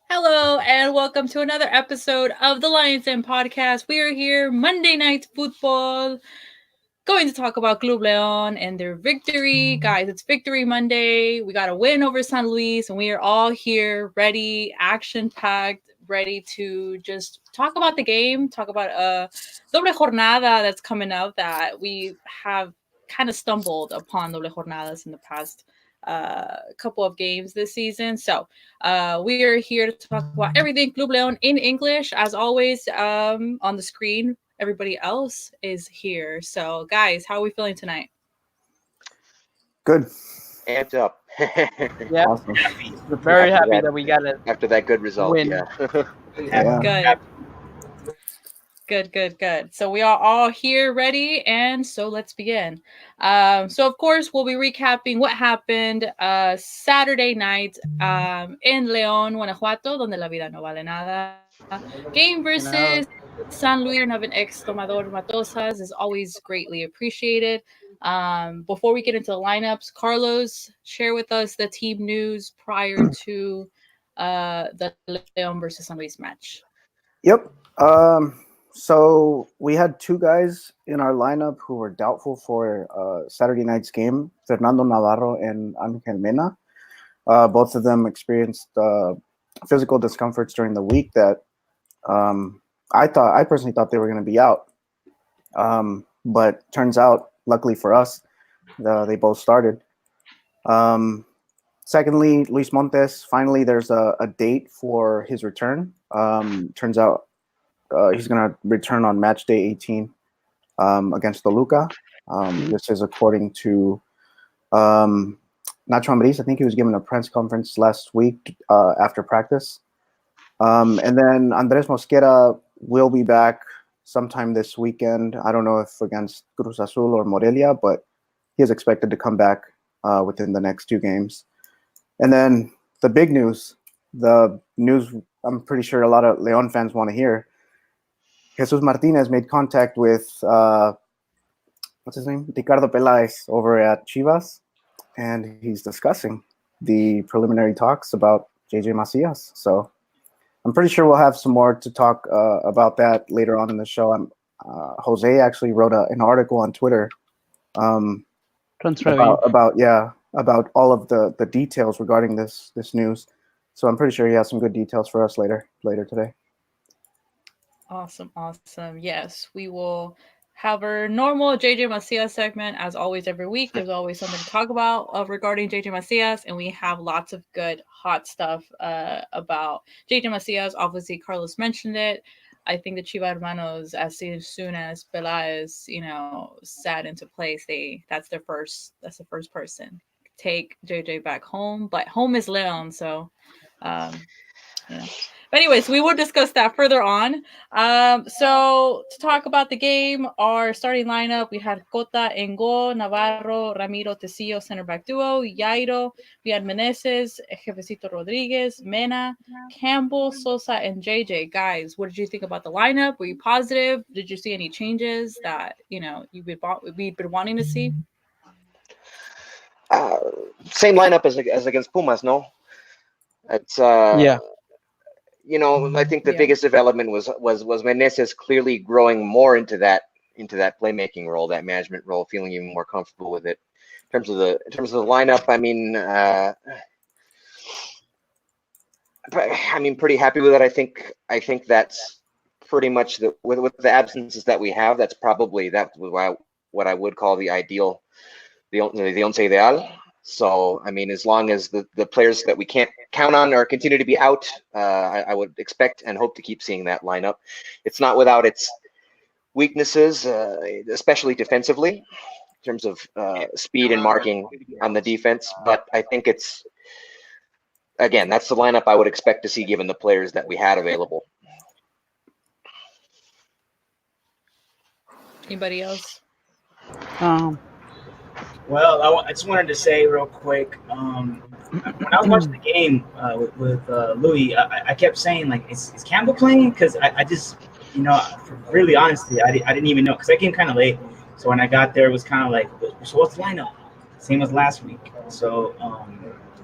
Hello, and welcome to another episode of the Lions Den podcast. We are here Monday Night Football, going to talk about Club Leon and their victory. Guys, it's Victory Monday. We got a win over San Luis, and we are all here, ready, action packed, ready to just talk about the game, talk about a double-jornada that's coming up that we have kind of stumbled upon double-jornadas in the past couple of games this season. So we are here to talk about everything Club Leon in English. As always, on the screen, everybody else is here. So, guys, how are we feeling tonight? Good. Amped up. Yeah, Awesome. we're very After happy that- that we got it. After that good result, Win. yeah. Yeah. Good. Good. So we are all here ready, and so let's begin. So of course we'll be recapping what happened Saturday night in León, Guanajuato, donde la vida no vale nada. Game versus San Luis. Have an ex domador Matosas is always greatly appreciated. Before we get into the lineups, Carlos, share with us the team news prior to the León versus San Luis match. Yep. So we had two guys in our lineup who were doubtful for Saturday night's game: Fernando Navarro and Angel Mena. Both of them experienced physical discomforts during the week that I personally thought they were going to be out. But turns out, luckily for us, they both started. Secondly, Luis Montes, finally there's a date for his return. Turns out he's going to return on match day 18 against Toluca. This is according to Nacho Ambriz. I think he was given a press conference last week after practice. And then Andres Mosquera will be back sometime this weekend. I don't know if against Cruz Azul or Morelia, but he is expected to come back within the next two games. And then the big news, the news I'm pretty sure a lot of Leon fans want to hear. Jesus Martinez made contact with, what's his name? Ricardo Peláez over at Chivas, and he's discussing the preliminary talks about JJ Macias. So I'm pretty sure we'll have some more to talk about that later on in the show. Jose actually wrote an article on Twitter about all of the details regarding this news. So I'm pretty sure he has some good details for us later today. Awesome. Yes, we will have our normal JJ Macias segment as always every week. There's always something to talk about regarding JJ Macias, and we have lots of good hot stuff about JJ Macias. Obviously, Carlos mentioned it. I think the Chiva Hermanos, as soon as Peláez, sat into place, that's the first person take JJ back home. But home is Leon, so But anyways, we will discuss that further on. So to talk about the game, our starting lineup, we had Cota en goal, Navarro, Ramiro, Tecillo, center back duo, Jairo, we had Meneses, Jefecito Rodriguez, Mena, Campbell, Sosa, and JJ. Guys, what did you think about the lineup? Were you positive? Did you see any changes that we've been wanting to see? Same lineup as against Pumas, no? It's Yeah. I think the biggest development was Meneses clearly growing more into that playmaking role, that management role, feeling even more comfortable with it. In terms of the lineup, pretty happy with it. I think that's pretty much with the absences that we have. That's probably what I would call the ideal, the once ideal. So, as long as the players that we can't count on or continue to be out, I would expect and hope to keep seeing that lineup. It's not without its weaknesses, especially defensively, in terms of speed and marking on the defense. But I think that's the lineup I would expect to see given the players that we had available. Anybody else? Well, I just wanted to say real quick, when I was watching the game with Louis, I kept saying, like, is Campbell playing? Because I just, really honestly, I didn't even know, because I came kind of late. So when I got there, it was kind of like, so what's the lineup? Same as last week. So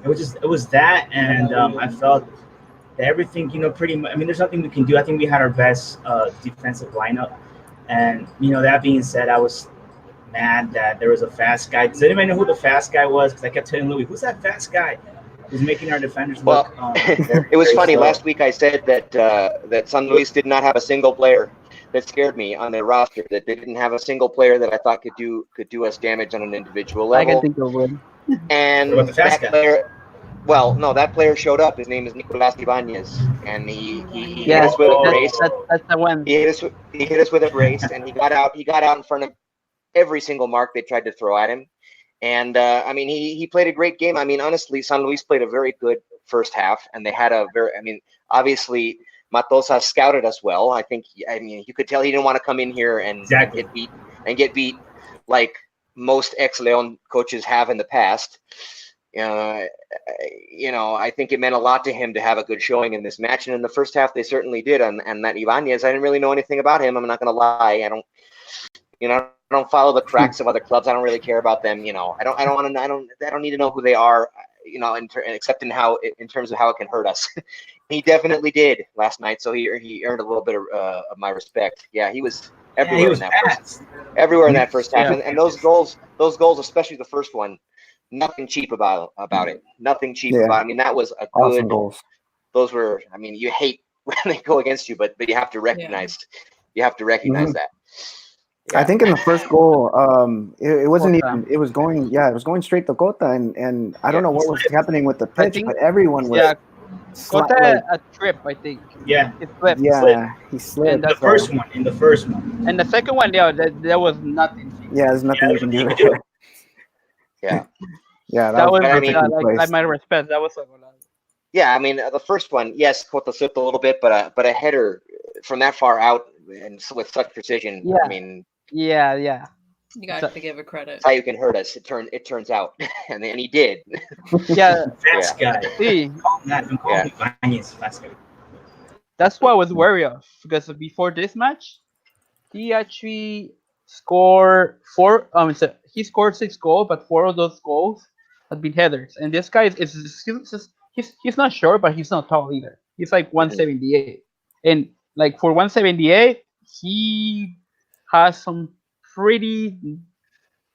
it was that, and I felt that everything, pretty much. I mean, there's nothing we can do. I think we had our best defensive lineup, and that being said, I was mad that there was a fast guy. Does anybody know who the fast guy was? Because I kept telling Louis, "Who's that fast guy who's making our defenders look?" It was funny. Last week I said that San Luis did not have a single player that scared me on their roster. That they didn't have a single player that I thought could do us damage on an individual level. I can think of one. And What about the fast guy? player, well, no, that player showed up. His name is Nicolas Ibanez, and he hit us with a brace. That's the one. He hit us with a brace, and he got out in front of every single mark they tried to throw at him. And I mean, he played a great game. I mean, honestly, San Luis played a very good first half, and they had obviously Matosas scouted us well. I mean, you could tell he didn't want to come in here and get beat like most ex-Leon coaches have in the past. I think it meant a lot to him to have a good showing in this match, and in the first half they certainly did. And that Ibanez, I didn't really know anything about him. I'm not going to lie. I don't follow the cracks of other clubs. I don't really care about them. I don't need to know who they are. Except in terms of how it can hurt us. He definitely did last night, so he earned a little bit of my respect. Yeah, he was everywhere everywhere in that first half, and those goals, especially the first one, nothing cheap about it. Nothing cheap about it. I mean, that was a awesome good. Goals. Those were. I mean, you hate when they go against you, but you have to recognize. You have to recognize that. Yeah. I think in the first goal, it wasn't even. It was going. Yeah, it was going straight to Cota, and I don't know what was happening with the pitch, but everyone was. Yeah, Cota a trip, I think. Yeah, it slipped. Yeah, he slipped. In the first one. And the second one, there was nothing. Yeah, there's nothing you can do there. Yeah. Yeah, that was like my respect. That was. Yeah, I mean, the first one, yes, Cota slipped a little bit, but a header from that far out and with such precision. Yeah. I mean. Yeah. You got to give it credit. That's how you can hurt us. It turns out, and he did. Yeah, fast guy. See, fast guy. That's what I was worried of, because before this match, he actually scored he scored 6 goals, but 4 of those goals had been headers. And this guy he's not short, but he's not tall either. He's like 178, and like for 178, he has some pretty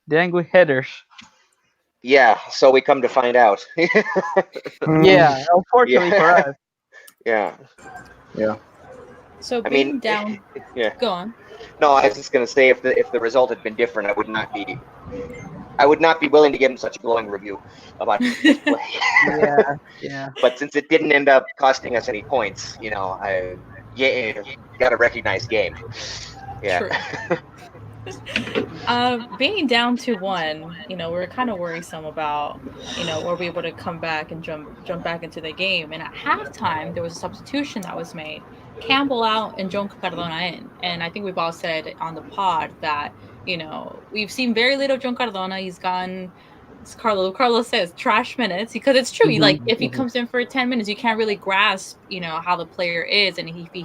dang good headers. Yeah, so we come to find out. Yeah, unfortunately for us. Yeah. So being down. Yeah. Go on. No, I was just gonna say if the result had been different, I would not be willing to give him such a glowing review about his play. Yeah. But since it didn't end up costing us any points, you got to recognize game. Yeah. Being down 2-1, we're kind of worrisome about, were we able to come back and jump back into the game. And at halftime, there was a substitution that was made. Campbell out and John Cardona in. And I think we've all said on the pod that, we've seen very little of John Cardona. He's gone, as Carlos says, trash minutes, because it's true. If he comes in for 10 minutes, you can't really grasp, how the player is, and he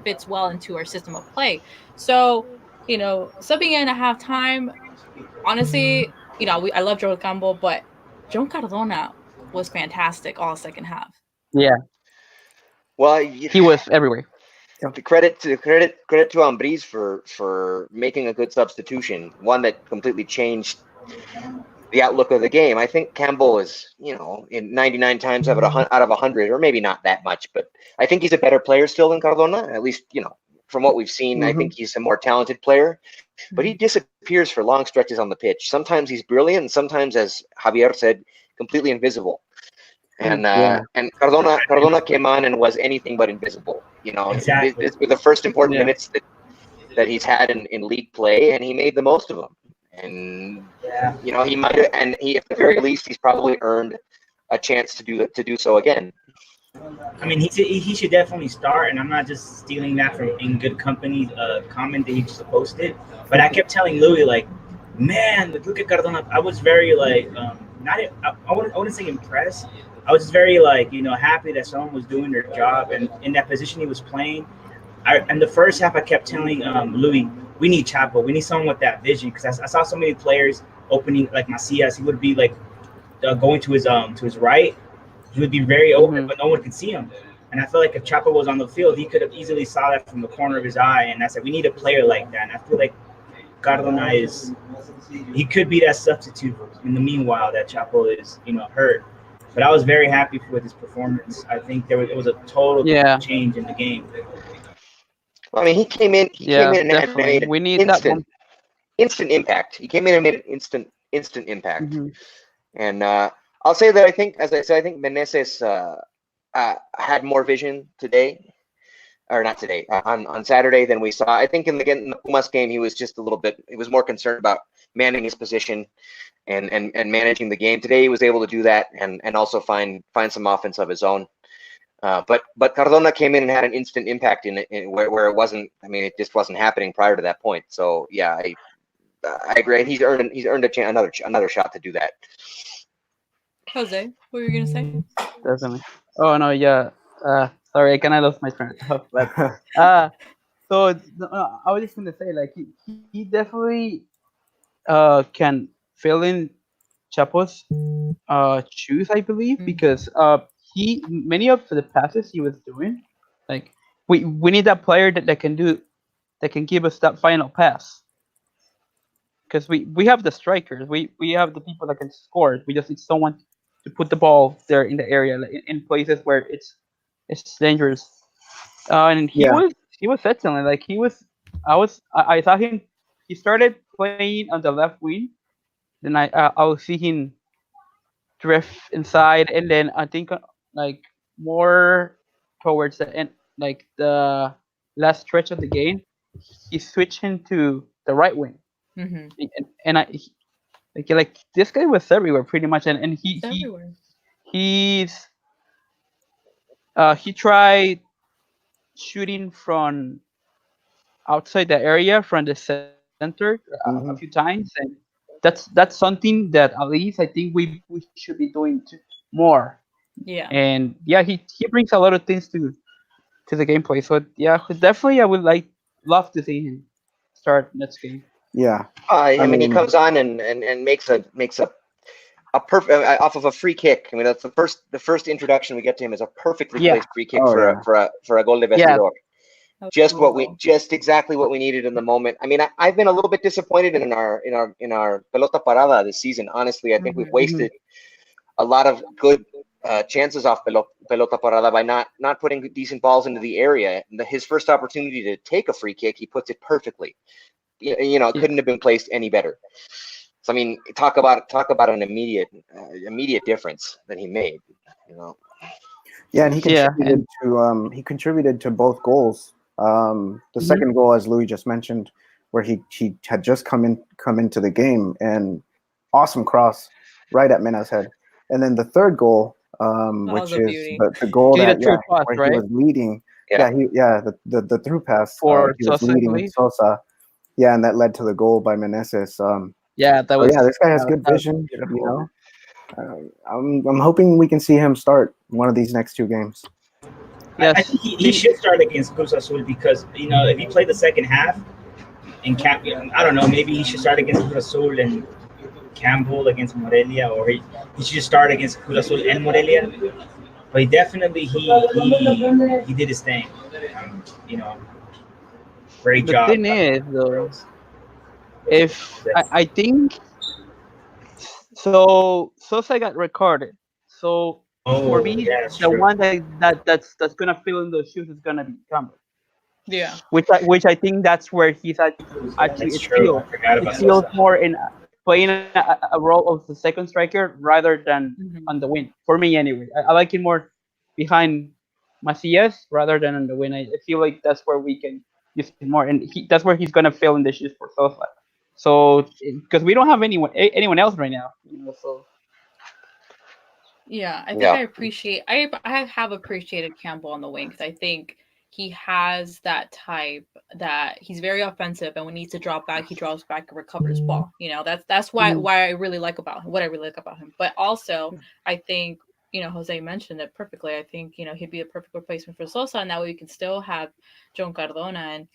fits well into our system of play. So, subbing in at halftime, honestly, I love Joel Campbell, but John Cardona was fantastic all second half. Yeah. Well, he was everywhere. The credit to Ambriz for making a good substitution, one that completely changed the outlook of the game. I think Campbell is, in 99 times out of 100, or maybe not that much, but I think he's a better player still than Cardona, at least, from what we've seen. I think he's a more talented player, but he disappears for long stretches on the pitch. Sometimes he's brilliant, and sometimes, as Javier said, completely invisible. And and Cardona came on and was anything but invisible. Exactly. With the first important minutes that he's had in league play, and he made the most of them. And he might have, and at the very least, he's probably earned a chance to do so again. I mean, he should definitely start, and I'm not just stealing that from In Good Company's comment that he just posted, but I kept telling Louis, like, man, look at Cardona. I was very, like, I wouldn't say impressed. I was just very, like, happy that someone was doing their job, and in that position he was playing. In the first half, I kept telling Louis, we need Chapo. We need someone with that vision, because I saw so many players opening, like Macias. He would be, like, going to his right. He would be very open, but no one could see him. And I feel like if Chapo was on the field, he could have easily saw that from the corner of his eye. And I said, we need a player like that. And I feel like Cardona he could be that substitute in the meanwhile that Chapo is, hurt. But I was very happy with his performance. I think it was a total change in the game. Well, I mean, he came in and made we need that one. Instant impact. He came in and made an instant impact. Mm-hmm. And I'll say that I think Meneses had more vision today, or not today, on Saturday than we saw. I think in the Pumas game, he was just he was more concerned about manning his position and managing the game. Today, he was able to do that and also find some offense of his own. But Cardona came in and had an instant impact in where it wasn't. I mean, it just wasn't happening prior to that point. So yeah, I agree. He's earned another shot to do that. Jose, what were you gonna say? Definitely. Oh no, yeah. Sorry, I kind of lost my train of thought. But so I was just gonna say, like, he definitely can fill in Chapo's shoes, I believe, because many of the passes he was doing, like we need that player that can give us that final pass. Because we have the strikers, we have the people that can score. We just need someone to put the ball there in the area, like in places where it's dangerous. And he was excellent. Like I saw him. He started playing on the left wing. Then I will see him drift inside, and then I think like more towards the end, like the last stretch of the game, he's switching to the right wing. Mm-hmm. And like this guy was everywhere pretty much, and he tried shooting from outside the area from the center a few times, and that's something that at least I think we should be doing more. Yeah. And yeah, he brings a lot of things to the gameplay. So yeah, definitely I would love to see him start next game. Yeah. I mean, he comes on and makes a perfect off of a free kick. I mean, that's the first introduction we get to him is a perfectly placed free kick for a goal de vestidor. Just exactly what we needed in the moment. I mean, I've been a little bit disappointed in our pelota parada this season. Honestly, I think we've wasted a lot of good chances off pelota parada by not putting decent balls into the area. His first opportunity to take a free kick, he puts it perfectly. It couldn't have been placed any better. So I mean, talk about an immediate difference that he made. Yeah, and he contributed to both goals. The second goal, as Louis just mentioned, where he had just come into the game, and awesome cross right at Mena's head. And then the third goal, which is the goal where he was leading. The through pass for he was Sosa, leading Sosa. Yeah, and that led to the goal by Meneses. This guy has good vision. I'm hoping we can see him start one of these next two games. Yes. I think he should start against Cruz Azul because if he played the second half and I don't know, maybe he should start against Cruz Azul and Campbell against Morelia, or he should start against Cruz Azul and Morelia. But definitely he did his thing. Great job. The thing is, though, if I think so, Sosa got recorded. So for me, the one that's gonna fill in those shoes is gonna be Campbell. Yeah. Which I think that's where he's actually it feels more in playing a role of the second striker rather than on the wing. For me, anyway, I like him more behind Macias rather than on the wing. I feel like that's where we can use him more, and that's where he's gonna fill in the shoes for Sosa. So because we don't have anyone else right now, so. Yeah, I think I have appreciated Campbell on the wing because I think he has that type that he's very offensive, and when he needs to drop back, he drops back and recovers ball. That's why I really like about him. What I really like about him, but also I think Jose mentioned it perfectly. I think he'd be a perfect replacement for Sosa, and that way we can still have John Cardona. And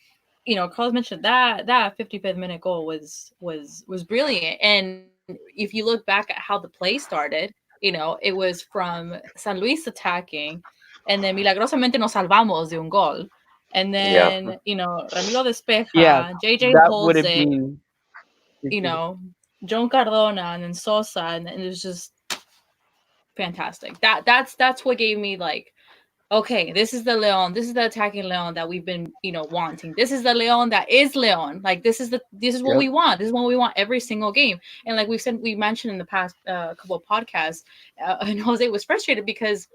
Carlos mentioned that 55th minute goal was brilliant. And if you look back at how the play started, it was from San Luis attacking, and then milagrosamente nos salvamos de un gol. And then, Ramiro despeja, Yeah, JJ that would holds have it, been. John Cardona, and then Sosa, and it was just fantastic. That's what gave me like, okay, this is the Leon, this is the attacking Leon that we've been, wanting. This is the Leon that is Leon. Like this is what we want. This is what we want every single game. And like we mentioned in the past couple of podcasts, and Jose was frustrated because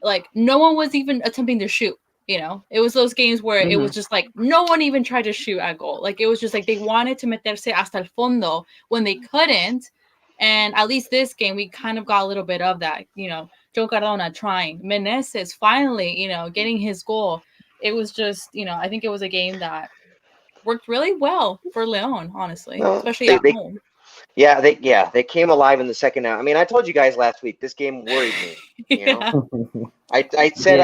like no one was even attempting to shoot. It was those games where it was just like no one even tried to shoot at goal. Like it was just like they wanted to meterse hasta el fondo when they couldn't. And at least this game, we kind of got a little bit of that. Joe Cardona trying, Meneses finally, getting his goal. It was just, I think it was a game that worked really well for Leon, honestly, especially at home. Yeah, they came alive in the second half. I mean, I told you guys last week this game worried me. I said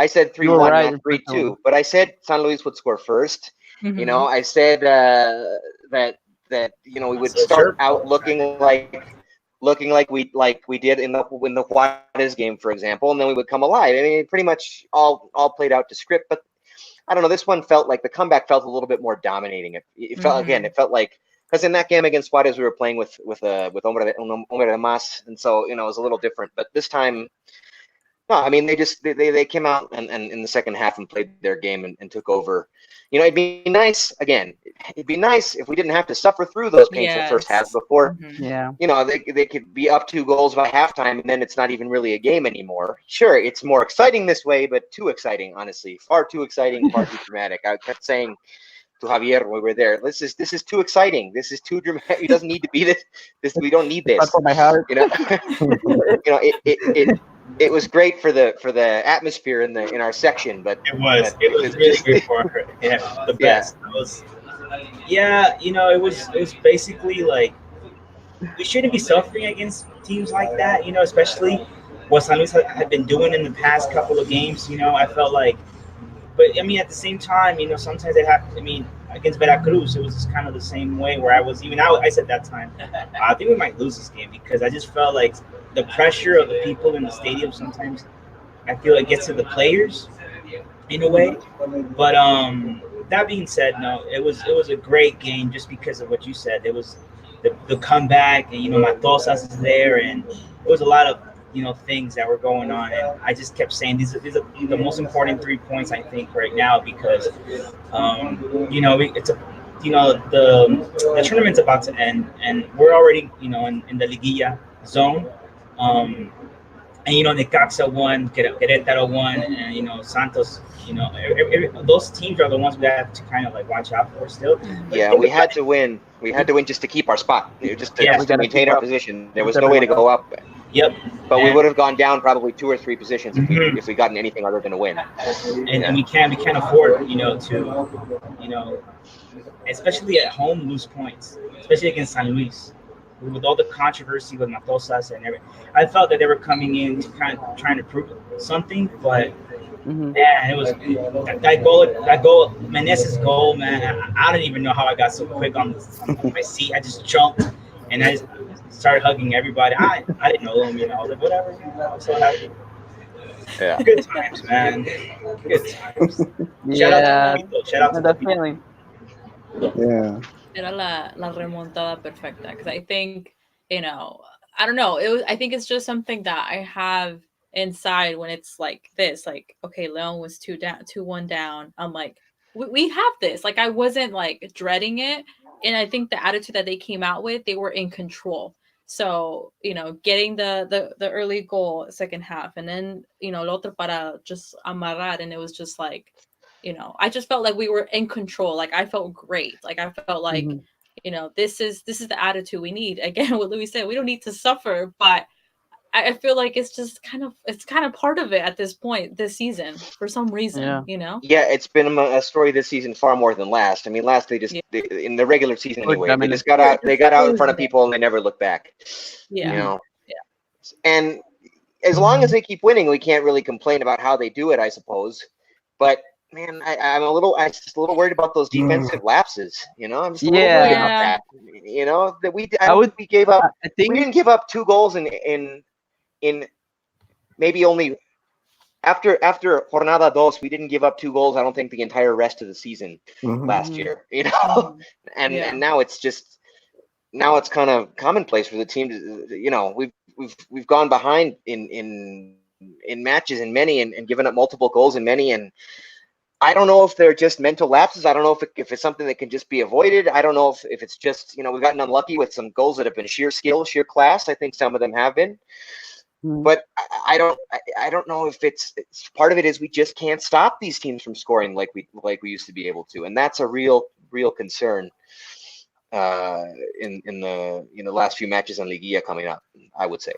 I said 3-1, right, not 3-2, but I said San Luis would score first. Mm-hmm. I said that we would start out looking like we did in the Juarez game, for example, and then we would come alive. I mean, it pretty much all played out to script, but I don't know. This one felt like the comeback felt a little bit more dominating. It felt again. It felt like. Because in that game against Juarez, we were playing with Hombre de Mas, and so it was a little different. But this time, no, I mean they came out and in the second half and played their game and took over. It'd be nice It'd be nice if we didn't have to suffer through those painful first halves before. They could be up 2 goals by halftime, and then it's not even really a game anymore. Sure, it's more exciting this way, but too exciting, honestly, far too exciting, far too dramatic. I kept saying to Javier when we were there, this is too exciting. This is too dramatic. It doesn't need to be this. We don't need this. For my heart. It was great for the atmosphere in our section, but it was really good for her. Yeah, the best. It was basically like we shouldn't be suffering against teams like that. Especially what San Luis had been doing in the past couple of games. I felt like. But I mean, at the same time, sometimes they have. I mean, against Veracruz, it was just kind of the same way. Where I said that time, I think we might lose this game because I just felt like the pressure of the people in the stadium. Sometimes I feel it gets to the players in a way. But that being said, no, it was a great game just because of what you said. It was the comeback, and Matosas is there, and it was a lot of. Things that were going on, and I just kept saying these are the most important 3 points I think right now because it's the tournament's about to end, and we're already in the Liguilla zone, and Necaxa won, Querétaro won, and Santos. Those teams are the ones we have to kind of like watch out for still. Yeah, we had to win. We had to win just to keep our spot, just to maintain our position. There was no way to go up. Yep. But we would have gone down probably 2 or 3 positions if we gotten anything other than a win. And we can't afford to especially at home lose points, especially against San Luis. With all the controversy with Matosas and everything, I felt that they were coming in to kind of trying to prove something, but man, it was that goal, Meneses' goal, man. I don't even know how I got so quick on my seat. I just jumped and I just started hugging everybody. I didn't know them, I was like, whatever. I'm so happy. Yeah. Good times, man. Good times. Shout out to the feeling. Yeah. Era la remontada perfecta because I think I don't know, I think it's just something that I have inside when it's like this, like, okay, Leon was 2-1 down. I'm like, we have this. Like, I wasn't like dreading it, and I think the attitude that they came out with, they were in control. So getting the early goal second half, and then el otro para just amarrar, and it was just like. I just felt like we were in control. Like I felt great. Like I felt like, this is the attitude we need. Again, what Louis said, we don't need to suffer, but I feel like it's just kind of part of it at this point this season for some reason. Yeah, it's been a story this season far more than last. I mean, last they in the regular season anyway, they just got out. They got out in front of people and they never looked back. Yeah. And as long as they keep winning, we can't really complain about how they do it, I suppose. But man, I'm just a little worried about those defensive lapses. I'm just a little worried about that. That we gave up. We didn't give up 2 goals in maybe only after Jornada dos, we didn't give up 2 goals. I don't think the entire rest of the season last year, you know, and now it's just kind of commonplace for the team to, you know, we've gone behind in matches in many and given up multiple goals in many, and I don't know if they're just mental lapses. I don't know if it's something that can just be avoided. I don't know if it's just, you know, we've gotten unlucky with some goals that have been sheer skill, sheer class. I think some of them have been. But I don't know if it's part of it is we just can't stop these teams from scoring like we used to be able to, and that's a real concern in the last few matches in Liguilla coming up, I would say.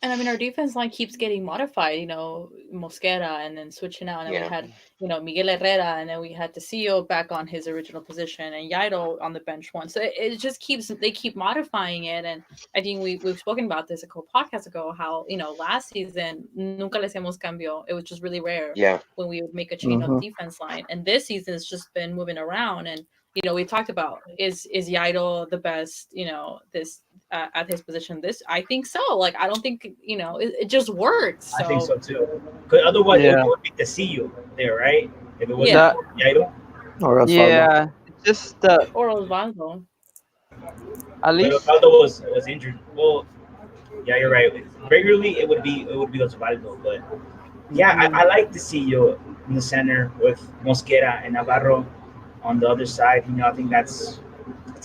And I mean, our defense line keeps getting modified, you know, Mosquera, and then switching out. And then we had, you know, Miguel Herrera, and then we had Tecillo back on his original position, and Jairo on the bench once. So it just they keep modifying it. And I think we've spoken about this a couple podcasts ago, how, you know, last season, nunca le hacemos cambio. It was just really rare when we would make a change on the defense line. And this season, it's just been moving around. And, you know, we talked about, is Jairo the best, you know, this at his position? This, I think so. Like, I don't think, you know, it just works. So. I think so too. Because otherwise, it would be Tecillo there, right? If it was Jairo. Or Osvaldo. Yeah, just or Osvaldo. At least Osvaldo was injured. Well, yeah, you're right. Regularly, it would be Osvaldo, but yeah, I like Tecillo in the center with Mosquera and Navarro on the other side. You know, I think that's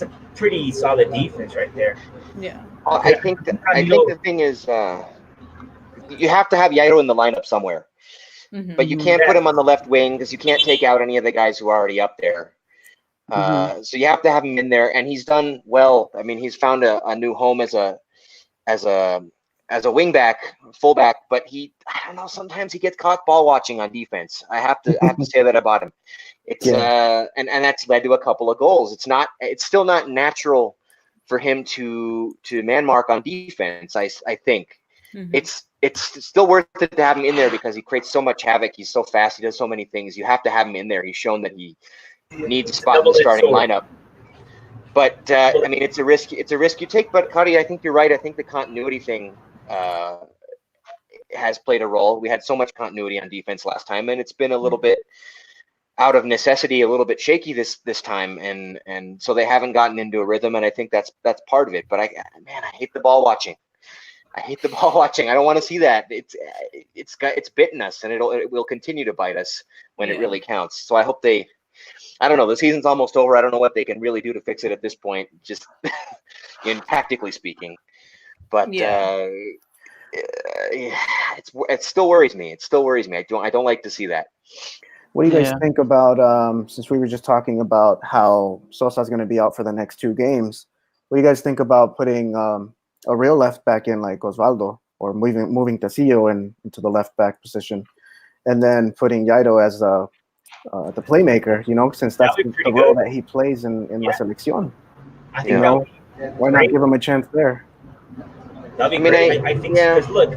a pretty solid defense right there. Yeah. I think the thing is, you have to have Jairo in the lineup somewhere, but you can't put him on the left wing because you can't take out any of the guys who are already up there. So you have to have him in there, and he's done well. I mean, he's found a new home as a wing back, fullback, but I don't know, sometimes he gets caught ball watching on defense. I have to say that about him. It's and that's led to a couple of goals. It's still not natural for him to man mark on defense. I think it's still worth it to have him in there because he creates so much havoc. He's so fast. He does so many things. You have to have him in there. He's shown that he needs a spot in the starting lineup. But I mean, it's a risk you take. But Cuddy, I think you're right. I think the continuity thing has played a role. We had so much continuity on defense last time, and it's been a little bit out of necessity, a little bit shaky this time, and so they haven't gotten into a rhythm. And I think that's part of it. But I hate the ball watching. I don't want to see that. It's bitten us, and it will continue to bite us when it really counts. So I hope they. I don't know. The season's almost over. I don't know what they can really do to fix it at this point, just in tactically speaking. But it still worries me. I don't like to see that. What do you guys think about, since we were just talking about how Sosa's going to be out for the next 2 games, what do you guys think about putting a real left back in like Osvaldo, or moving Tecillo into the left back position, and then putting Jairo as the playmaker, you know, since that's the role that he plays in La Selección. I think why not give him a chance there? That'd be great. I think because look,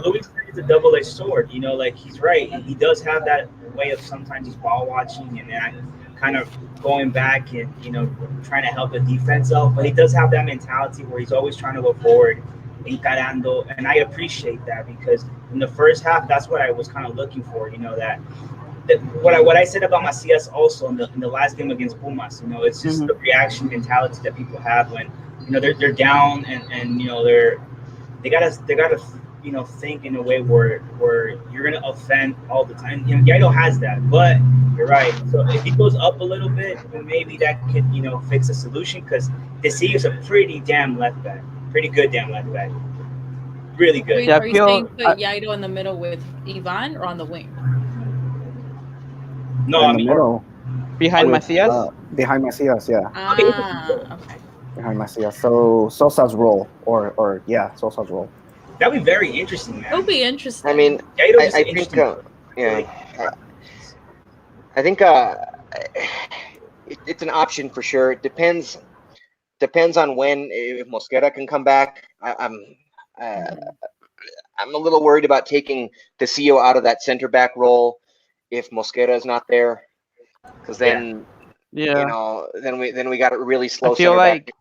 Luis is a double-edged sword. You know, like he's right. He does have that way of sometimes he's ball watching and then kind of going back and, you know, trying to help the defense out. But he does have that mentality where he's always trying to go forward, encarando, and I appreciate that because in the first half, that's what I was kind of looking for. You know, that what I said about Macias also in the last game against Pumas. You know, it's just the reaction mentality that people have when, you know, they're down and you know they gotta you know, think in a way where you're gonna offend all the time. And Jairo has that, but you're right. So if he goes up a little bit, then maybe that could, you know, fix the solution because Tecillo is a pretty good damn left back, really good. Wait, are you saying put Jairo in the middle with Ivan or on the wing? No, in the middle. Behind Macias? Behind Macias, yeah. Okay. Behind Macias. So Sosa's role, or Sosa's role. That'd be very interesting, man. It would be interesting. I mean, I think, I think it's an option for sure. It depends on when, if Mosquera can come back. I'm a little worried about taking Tecillo out of that center back role if Mosquera is not there, because then you know, then we got to really slow center back,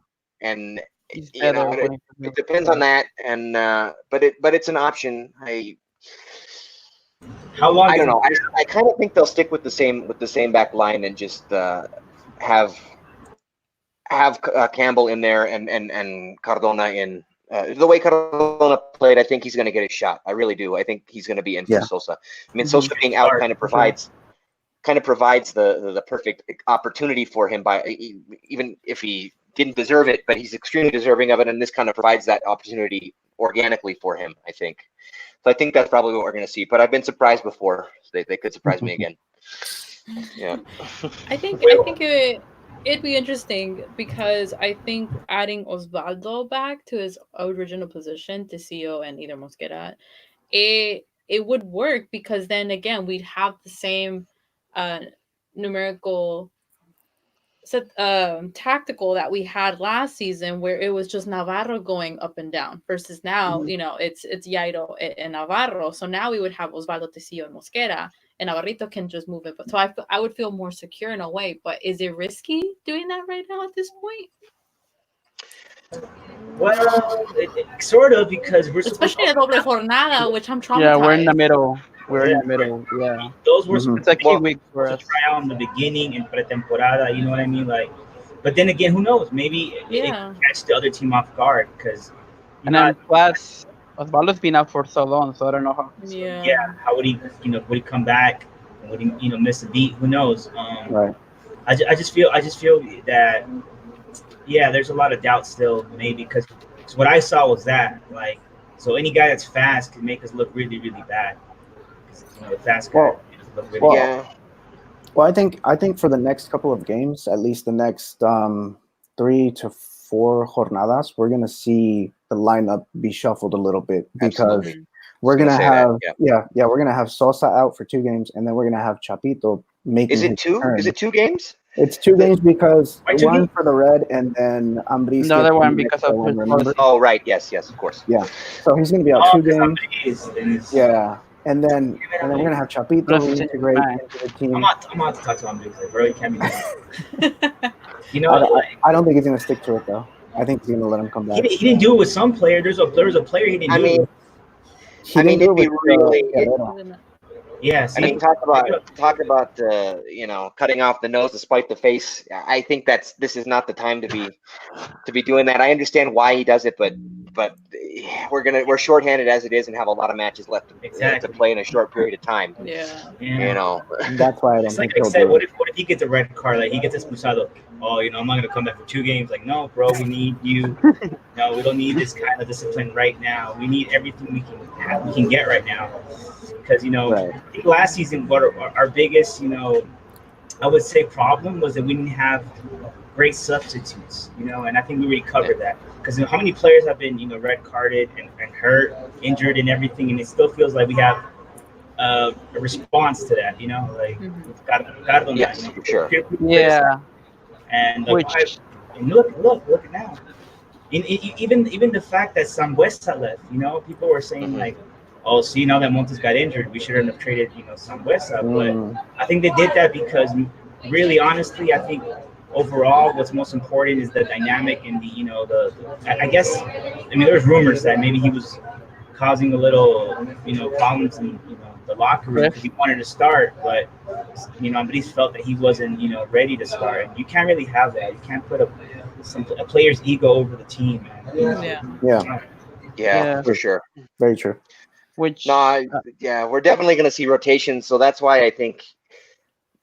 and He's you better. know, it depends on that, and but it's an option. How long? I don't know. I kind of think they'll stick with the same back line and just have Campbell in there and Cardona in. The way Cardona played, I think he's going to get a shot. I really do. I think he's going to be in for Sosa. I mean, Sosa being out kind of provides the perfect opportunity for him, by even if he didn't deserve it, but he's extremely deserving of it, and this kind of provides that opportunity organically for him, I think. So I think that's probably what we're going to see. But I've been surprised before. So they could surprise me again. Yeah. I think it'd be interesting because I think adding Osvaldo back to his original position, Tecillo and either Mosquera, it would work, because then again we'd have the same numerical tactical that we had last season, where it was just Navarro going up and down, versus now it's Jairo and Navarro. So now we would have Osvaldo, Tecillo, and Mosquera, and Navarrito can just move it. But so I would feel more secure in a way. But is it risky doing that right now at this point? Well, sort of, because we're especially a double jornada, which I'm traumatized. Yeah, we're in the middle. We're in the middle. Yeah. Those were It's a key week for to us. try out in the beginning and pretemporada. You know what I mean? Like, but then again, who knows? Maybe it catch the other team off guard, because. And then plus, Osvaldo's been out for so long, so I don't know how. Yeah. How would he? Would he come back? Would he? Miss a beat? Who knows? Right. I just feel that. Yeah, there's a lot of doubt still, maybe, because what I saw was that, like, so any guy that's fast can make us look really, really bad. The fast guy look really bad. Well, I think for the next couple of games, at least the next 3 to 4 jornadas, we're gonna see the lineup be shuffled a little bit, because we're gonna have we're gonna have Sosa out for 2 games, and then we're gonna have Chapito making. Is it 2? Turn. Is it 2 games? It's 2 games, because one for the red, and then Ambris. The other one because of remember? Oh, right. Yes, of course. Yeah. So he's gonna be out 2 games. Yeah. And then we're gonna have Chapito reintegrate into the team. I'm not to talk to Ambris, bro. You can't be doing I don't think he's gonna stick to it, though. I think he's gonna let him come back. He didn't do it with some player. There was a player he didn't do it with. I mean, it'd be really. Yes. I mean, talk about cutting off the nose to spite the face. I think this is not the time to be doing that. I understand why he does it, but we're shorthanded as it is and have a lot of matches left to play in a short period of time. Yeah. That's why I don't think he'll do it. What if he gets a red card? Like, he gets expulsado. Oh, I'm not gonna come back for 2 games. Like, no, bro, we need you. No, we don't need this kind of discipline right now. We need everything we can get right now. Because I think last season, what our biggest, I would say problem was that we didn't have great substitutes, and I think we already covered that. Because how many players have been, red carded and hurt, injured, and everything, and it still feels like we have a response to that, like Cardona. Yes, for sure. Yeah. And look now. Even the fact that Sambuesa left, people were saying like, oh, see, now that Montes got injured, we shouldn't have traded, Sambuesa. But I think they did that because, really, honestly, I think overall, what's most important is the dynamic and I guess, there's rumors that maybe he was causing a little, problems in, the locker room because he wanted to start, but, Ambris felt that he wasn't, ready to start. And you can't really have that. You can't put a player's ego over the team, man. Yeah, for sure. Very true. We're definitely going to see rotations. So that's why I think,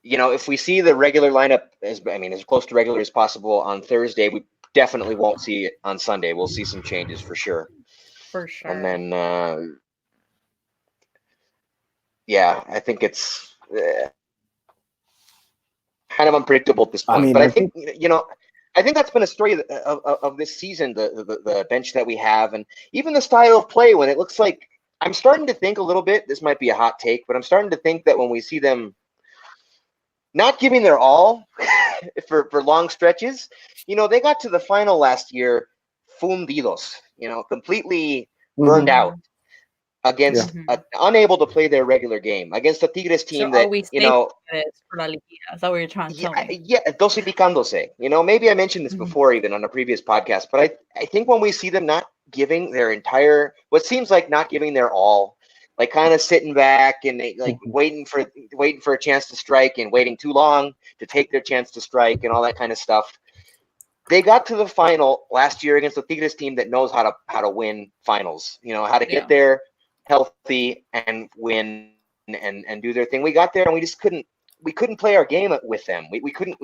if we see the regular lineup as close to regular as possible on Thursday, we definitely won't see it on Sunday. We'll see some changes for sure. For sure. And then, I think it's kind of unpredictable at this point. But I think I think that's been a story of this season, the bench that we have, and even the style of play when it looks like. I'm starting to think a little bit, this might be a hot take, but I'm starting to think that when we see them not giving their all for long stretches, they got to the final last year fundidos, completely burned out. against unable to play their regular game against a Tigres team So are that we you know. for La Liguilla? Is that what you're trying to tell me? Yeah, dosificándose. You know, maybe I mentioned this before even on a previous podcast, but I think when we see them not giving their entire, what seems like not giving their all, like kind of sitting back and like waiting for a chance to strike and waiting too long to take their chance to strike and all that kind of stuff. They got to the final last year against the Tigres team that knows how to win finals. You know, how to get there healthy and win and do their thing. We got there and we just couldn't play our game with them. We couldn't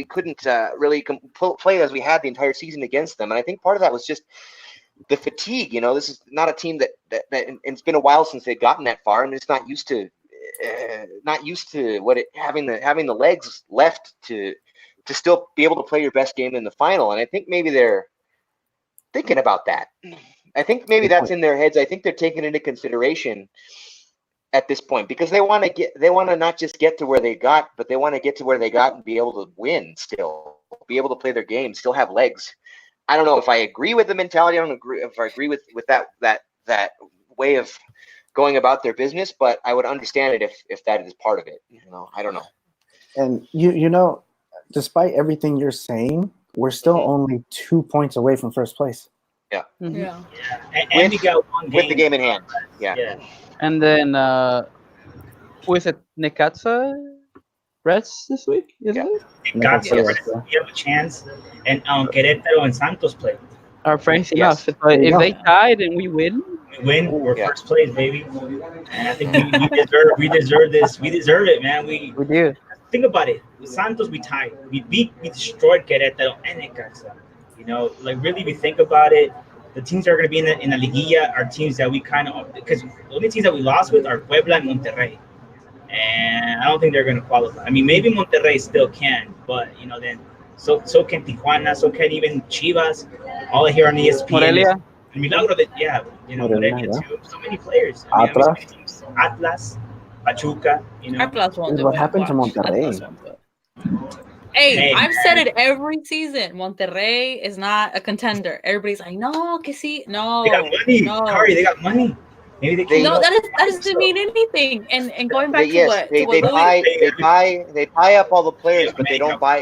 really play as we had the entire season against them. And I think part of that was just the fatigue. You know, this is not a team that and it's been a while since they've gotten that far, and it's not used to having the legs left to still be able to play your best game in the final. And I think maybe they're thinking about that. I think maybe that's in their heads. I think they're taking into consideration at this point because they want to not just get to where they got, but they want to get to where they got and be able to win still, be able to play their game, still have legs. I don't know if I agree with the mentality. I don't agree if I agree with that way of going about their business, but I would understand it if that is part of it. You know, I don't know. And you know, despite everything you're saying, we're still only 2 points away from first place. Yeah. Yeah. And we got one game with the game in hand. Yeah. And then who is it? Necaxa Reds this week, isn't it? Necaxa Reds. We have a chance. And Querétaro and Santos play. Our friends enough. If they tie, then we win. We're first place, baby. And I think we deserve this. We deserve it, man. We do. Think about it. With Santos, we tied. We destroyed Querétaro and Necaxa. You know, like really, we think about it. The teams that are going to be in the Liguilla are teams that we kind of, because the only teams that we lost with are Puebla and Monterrey. And I don't think they're going to qualify. I mean, maybe Monterrey still can, but, you know, then so can Tijuana, so can even Chivas, all here on ESPN. Morelia. Milagro, Morelia too. So many players. I mean, Atlas, Pachuca, you know. Atlas won't do What it. happened to Monterrey? Hey, I've said it every season. Monterrey is not a contender. Everybody's like, no, que sí. No. They got money. No. Sorry, they got money. Maybe they can. No, that doesn't mean anything. And going back to what they buy up all the players, but they don't buy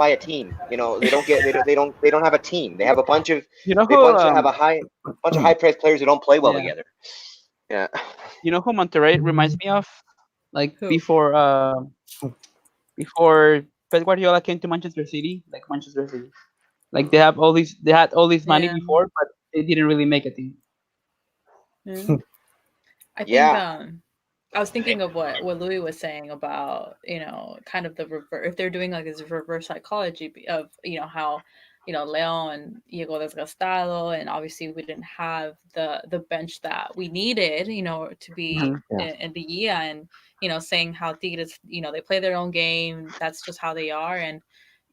a team. You know, they don't have a team. They have a bunch of bunch of high priced players who don't play well together. Yeah. You know who Monterrey reminds me of? Like who? before Pep Guardiola came to Manchester City, like they had all this money before, but they didn't really make a team. Yeah. I think I was thinking of what Louis was saying about, you know, kind of the reverse, if they're doing like this reverse psychology of, you know, how, you know, Leon llegó desgastado, and obviously we didn't have the bench that we needed, you know, to be in the year, and, you know, saying how Tigres, you know, they play their own game. That's just how they are. And,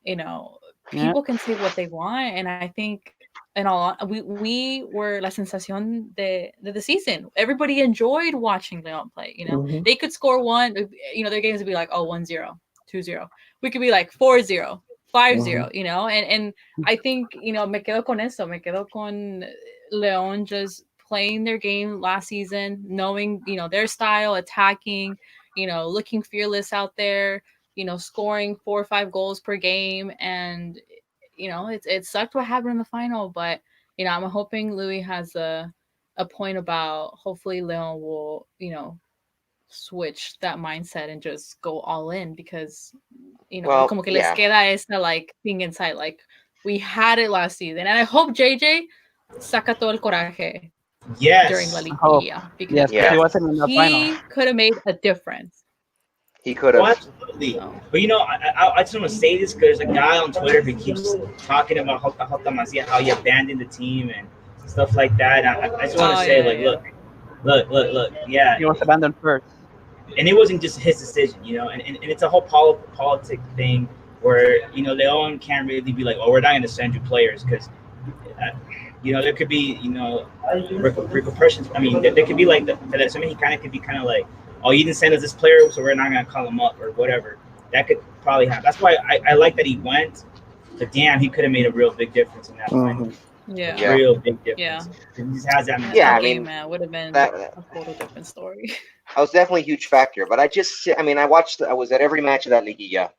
you know, people can say what they want. And I think, and all we were la sensación de the season. Everybody enjoyed watching Leon play. You know, they could score one. You know, their games would be like 1-0, 2-0. We could be like 4-0, 5-0. You know, and I think, you know, me quedo con eso. Me quedo con Leon just playing their game last season, knowing, you know, their style, attacking, you know, looking fearless out there, you know, scoring 4 or 5 goals per game. And, you know, it sucked what happened in the final, but, you know, I'm hoping Louis has a point about hopefully Leon will, you know, switch that mindset and just go all in, because, you know, como que les queda esa like thing inside, like we had it last season. And I hope JJ saca todo el coraje during La Liguilla, because he wasn't in the final. Could have made a difference. He could have. Absolutely. But, you know, I just want to say this because there's a guy on Twitter who keeps talking about Jota Macia, how he abandoned the team and stuff like that. And I just want to say, look. Yeah. He was abandoned first. And it wasn't just his decision, you know, and it's a whole politic thing where, you know, Leon can't really be like, oh, we're not going to send you players because, you know, there could be, you know, repercussions. I mean, there could be like the Mexicana could be kind of like, oh, you didn't send us this player, so we're not going to call him up or whatever. That could probably happen. That's why I like that he went, but damn, he could have made a real big difference in that final. Yeah. Yeah. Real big Yeah. difference. He just has that Yeah, That mentality. I game, mean, man, would have been that a total different story. was definitely a huge factor. But I was at every match of that Liguilla,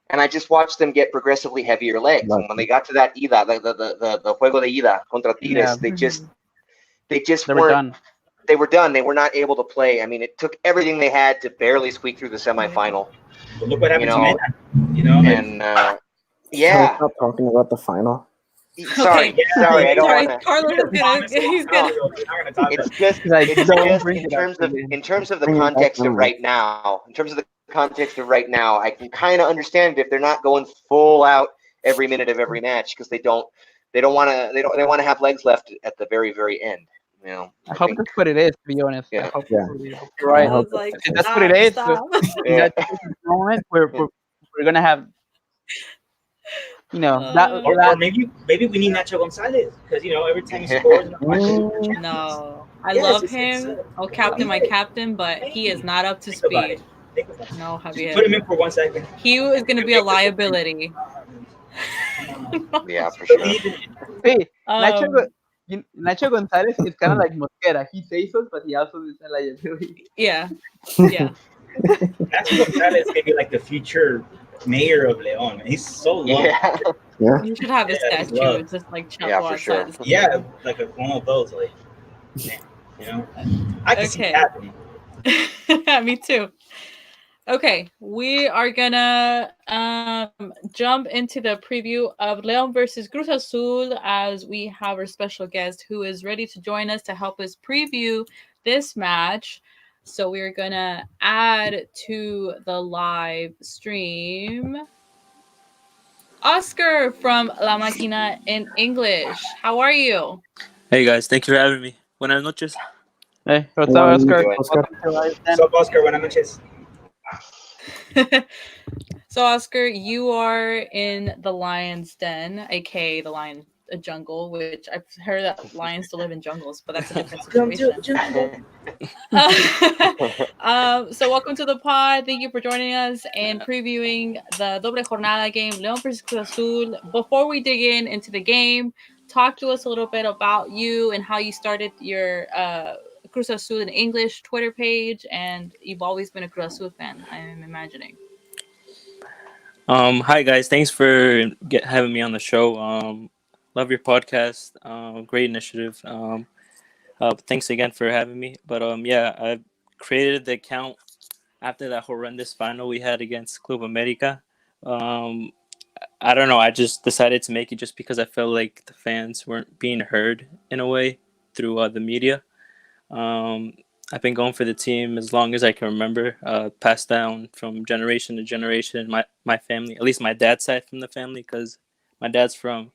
and I just watched them get progressively heavier legs. And when they got to that ida, the juego de ida contra Tigres, Yeah. they just They were weren't. done. They were done. They were not able to play. I mean, it took everything they had to barely squeak through the semifinal. But look what You happened to know, Mena. You know, like, and Can we yeah. stop talking about the final? Sorry, Okay. sorry. I don't Sorry, want to. Carlos is gonna. He's No, gonna. we're not gonna talk it's about just Like, it's don't just bring it up again. in terms of the Bringing back context of memories. right now. In terms of the context of right now, I can kind of understand it if they're not going full out every minute of every match because they want to have legs left at the very end. You know, I I hope think that's what it is, to be honest. Yeah. I hope Yeah. that's what it is. You're right. Carlos like, If that's what it is, stop. in yeah. that moment, we're gonna have, that or that maybe we need Nacho Gonzalez because every time he scores in the final, No, I Yes, love it's, him. uh, Oh, captain, my captain, but he is not up to think about speed. it. Think about it. No, Just put him Javier. in for 1 second. He is going to be a liability. Yeah, for So sure. even hey, Nacho Um, Nacho Gonzalez is kind of like Mosquera. He saves us, but he also is a liability. yeah, yeah. Nacho Gonzalez is gonna be like the future mayor of Leon. Man. He's so loved. Yeah, Yeah. You should have a Yeah, he's statue, loved. just like Chapo Yeah, for outside sure. the Yeah, stadium. like one of those. Like, man, I can see Okay. it happening. Me too. Okay, we are gonna jump into the preview of Leon versus Cruz Azul as we have our special guest who is ready to join us to help us preview this match. So we're gonna add to the live stream Oscar from La Máquina in English. How are you? Hey guys, thank you for having me. Buenas noches. Hey, what's up, Oscar? doing? Oscar? Welcome to Live Den. So, Oscar, buenas noches. So Oscar, you are in the lion's den, aka the lion jungle, which I've heard that lions still live in jungles, but that's a different situation. So welcome to the pod. Thank you for joining us and previewing the double-jornada game, León versus Cruz Azul. Before we dig into the game, talk to us a little bit about you and how you started your Cruz Azul in English Twitter page, and you've always been a Cruz Azul fan, I'm imagining. Hi guys, thanks for having me on the show. Love your podcast. Great initiative. Thanks again for having me. But yeah, I created the account after that horrendous final we had against Club America. I don't know. I just decided to make it just because I felt like the fans weren't being heard in a way through the media. I've been going for the team as long as I can remember, passed down from generation to generation. My family, at least my dad's side from the family, because my dad's from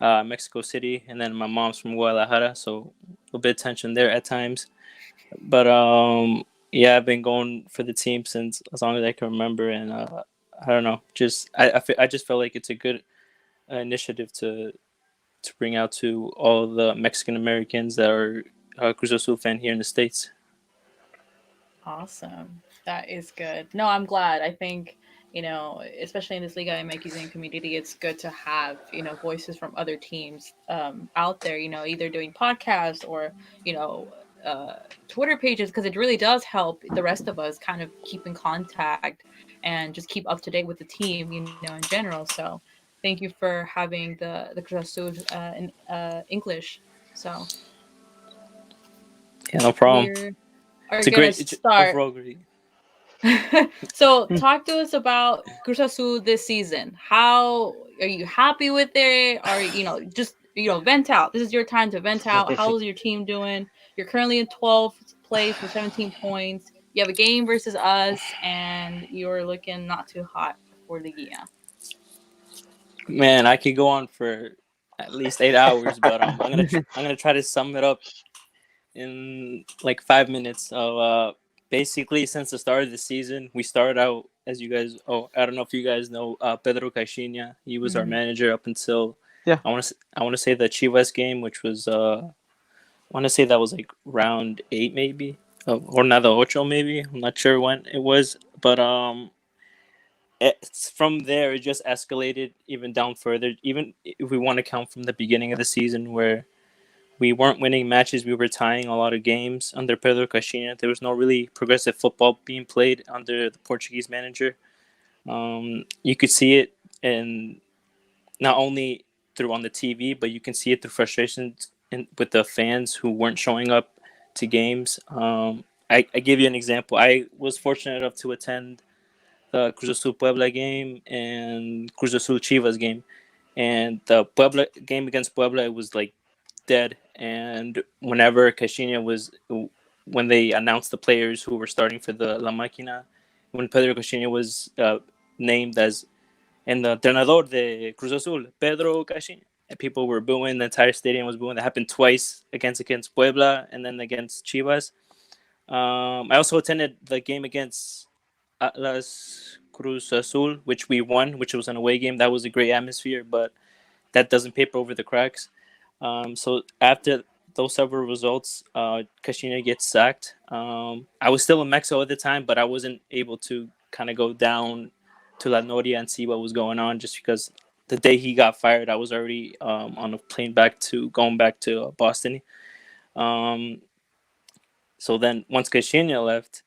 Mexico City, and then my mom's from Guadalajara, so a little bit of tension there at times. But yeah, I've been going for the team since as long as I can remember, and I don't know, just I just felt like it's a good initiative to bring out to all the Mexican Americans that are Cruz Azul fan here in the States. Awesome. That is good. No, I'm glad. I think, especially in this Liga MX community, it's good to have, voices from other teams out there, either doing podcasts or, Twitter pages, because it really does help the rest of us kind of keep in contact and just keep up to date with the team, in general. So thank you for having the Cruz Azul in English. So Yeah, no problem. Are It's a gonna great start. overall great. So talk to us about Cruz Azul this season. How are you happy with it? Or just vent out. This is your time to vent out. How is your team doing? You're currently in 12th place with 17 points. You have a game versus us, and you're looking not too hot for the year. Man, I could go on for at least 8 hours, but I'm gonna try to sum it up in like 5 minutes. So basically, since the start of the season, we started out as you guys. Oh, I don't know if you guys know Pedro Caixinha. He was our manager up until I want to say the Chivas game, which was I want to say that was like round 8 maybe, or nada ocho maybe. I'm not sure when it was, but it's from there it just escalated even down further. Even if we want to count from the beginning of the season, where we weren't winning matches, we were tying a lot of games under Pedro Caixinha. There was no really progressive football being played under the Portuguese manager. You could see it, and not only through on the TV, but you can see it through frustrations with the fans who weren't showing up to games. I give you an example. I was fortunate enough to attend the Cruz Azul Puebla game and Cruz Azul Chivas game, and the Puebla game against Puebla, it was like dead. And whenever when they announced the players who were starting for the La Máquina, when Pedro Caixinha was named as and the entrenador de Cruz Azul, Pedro Caixinha, and people were booing. The entire stadium was booing. That happened twice against Puebla and then against Chivas. I also attended the game against Atlas Cruz Azul, which we won, which was an away game. That was a great atmosphere, but that doesn't paper over the cracks. So after those several results, Caixinha gets sacked. I was still in Mexico at the time, but I wasn't able to kind of go down to La Noria and see what was going on, just because the day he got fired, I was already on a plane going back to Boston. So then once Caixinha left,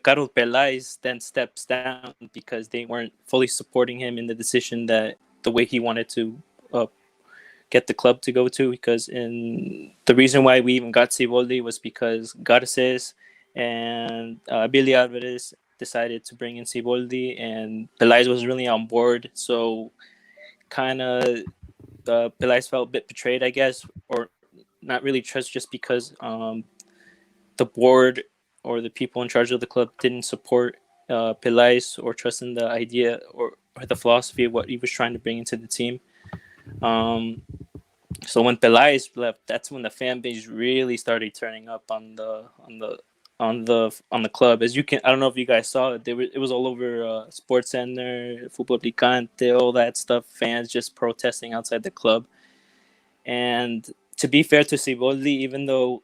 Carlos Peláez then steps down because they weren't fully supporting him in the decision that the way he wanted to get the club to go to. Because the reason why we even got Siboldi was because Garces and Billy Alvarez decided to bring in Siboldi, and Peláez was really on board. So kind of Peláez felt a bit betrayed, I guess, or not really trust, just because the board or the people in charge of the club didn't support Peláez or trust in the idea or the philosophy of what he was trying to bring into the team. So when Peláez left, that's when the fan base really started turning up on the club. As you can, I don't know if you guys saw it. It was all over Sports Center, Fútbol Picante, all that stuff. Fans just protesting outside the club. And to be fair to Siboldi, even though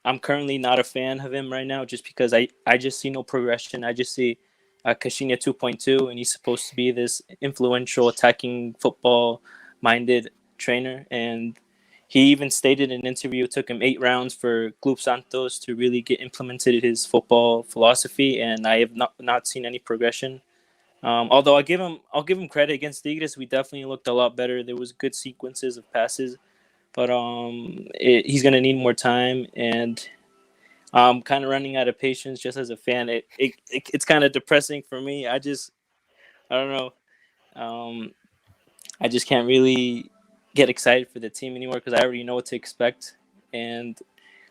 I'm currently not a fan of him right now, just because I just see no progression. I just see Caixinha 2.2, and he's supposed to be this influential, attacking, football-minded trainer. And he even stated in an interview it took him 8 rounds for Club Santos to really get implemented his football philosophy, and I have not seen any progression. Although I'll give him credit against Tigres, we definitely looked a lot better. There was good sequences of passes. But he's going to need more time, and I'm kind of running out of patience just as a fan. It's kind of depressing for me. I don't know. I just can't really get excited for the team anymore because I already know what to expect. And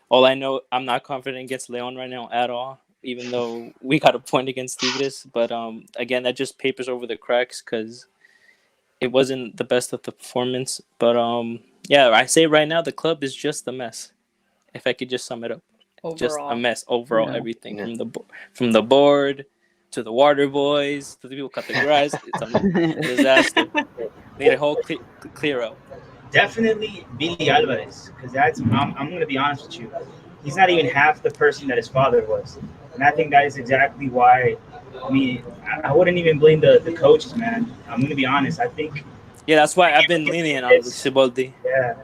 all I know, I'm not confident against Leon right now at all, even though we got a point against Tigres. But again, that just papers over the cracks because it wasn't the best of the performance. But yeah, I say right now the club is just a mess. If I could just sum it up, Overall. Just a mess overall. Yeah. Everything from the board to the water boys to the people who cut the grass. It's a disaster. Need a whole clear out. Definitely Billy Alvarez, because I'm going to be honest with you. He's not even half the person that his father was. And I think that is exactly why, I wouldn't even blame the coaches, man. I'm going to be honest. I think. Yeah, that's why I've been lenient on Siboldi. Yeah.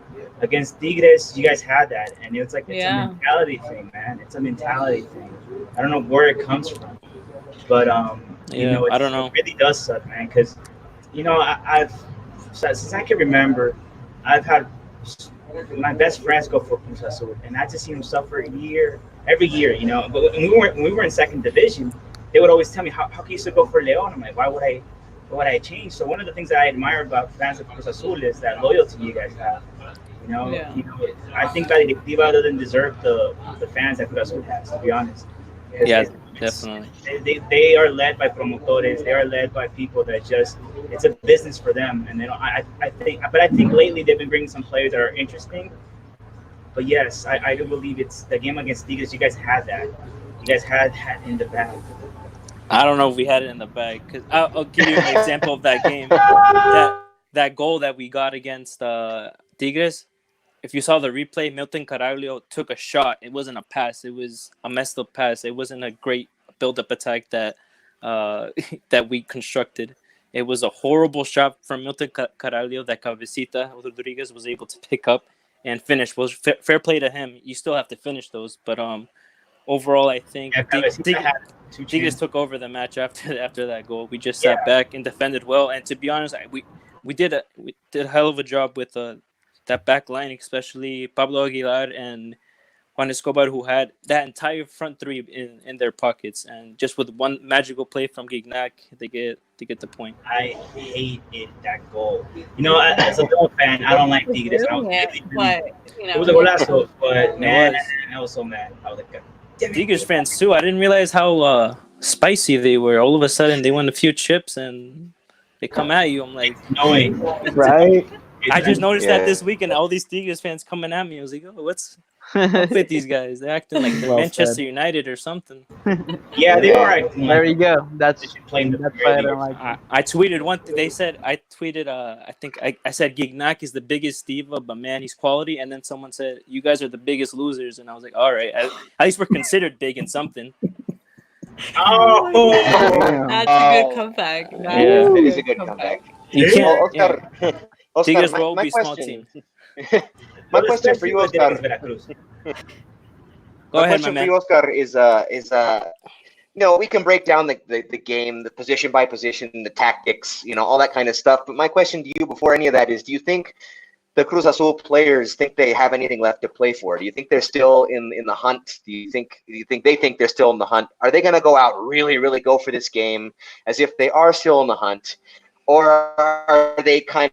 Against Tigres, you guys had that. And it's like, it's Yeah. a mentality thing, man. It's a mentality thing. I don't know where it comes from. But, Yeah, I don't know. It really does suck, man. Because, I've since I can remember, I've had my best friends go for Cruz Azul, and I just seen them suffer every year, But when we were in second division, they would always tell me, how can you still go for Leon? I'm like, why would I change? So one of the things that I admire about fans of Cruz Azul is that loyalty you guys have. Yeah. I think La Directiva doesn't deserve the fans that Cruz Azul has, to be honest. Yeah, definitely. They are led by promotores. They are led by people that it's a business for them, and they don't. I think lately they've been bringing some players that are interesting. But yes, I do believe it's the game against Tigres. You guys had that. You guys had in the bag. I don't know if we had it in the bag because I'll give you an example of that game. That goal that we got against Tigres. If you saw the replay, Milton Caraglio took a shot. It wasn't a pass. It was a messed up pass. It wasn't a great build-up attack that that we constructed. It was a horrible shot from Milton Caralho that Cabecita Rodriguez was able to pick up and finish. Was fair play to him. You still have to finish those, but overall, I think Tigres took over the match after that goal. We just sat back and defended well. And to be honest, we did a hell of a job with that back line, especially Pablo Aguilar and Juan Escobar, who had that entire front three in their pockets. And just with one magical play from Gignac, they get the point. I hated that goal. You know, as a Dole fan, I don't like Tigres. But you know, it was a golazo, but man, I was so mad. I was like, God damn it. Tigres fans too. I didn't realize how spicy they were. All of a sudden, they won a few chips and they come at you. I'm like, no way, right? I just noticed that this weekend, all these Tigres fans coming at me. I was like, oh, what's up with these guys? They're acting like they're Manchester United or something. Yeah, they are acting. There you go. That's playing that's why I don't like. I tweeted one thing. They said I tweeted. I think I said Gignac is the biggest diva, but man, he's quality. And then someone said you guys are the biggest losers, and I was like, all right, at least we're considered big in something. Oh, that's a good comeback. It is a good comeback. You can't. Oscar, Tigres will my be small team. My question for you, Oscar. Go ahead, my man. For you, Oscar, is you know, we can break down the game, the position by position, the tactics, you know, all that kind of stuff. But my question to you before any of that is, do you think the Cruz Azul players think they have anything left to play for? Do you think they're still in the hunt? Do you think they think they're still in the hunt? Are they going to go out really go for this game as if they are still in the hunt, or are they kind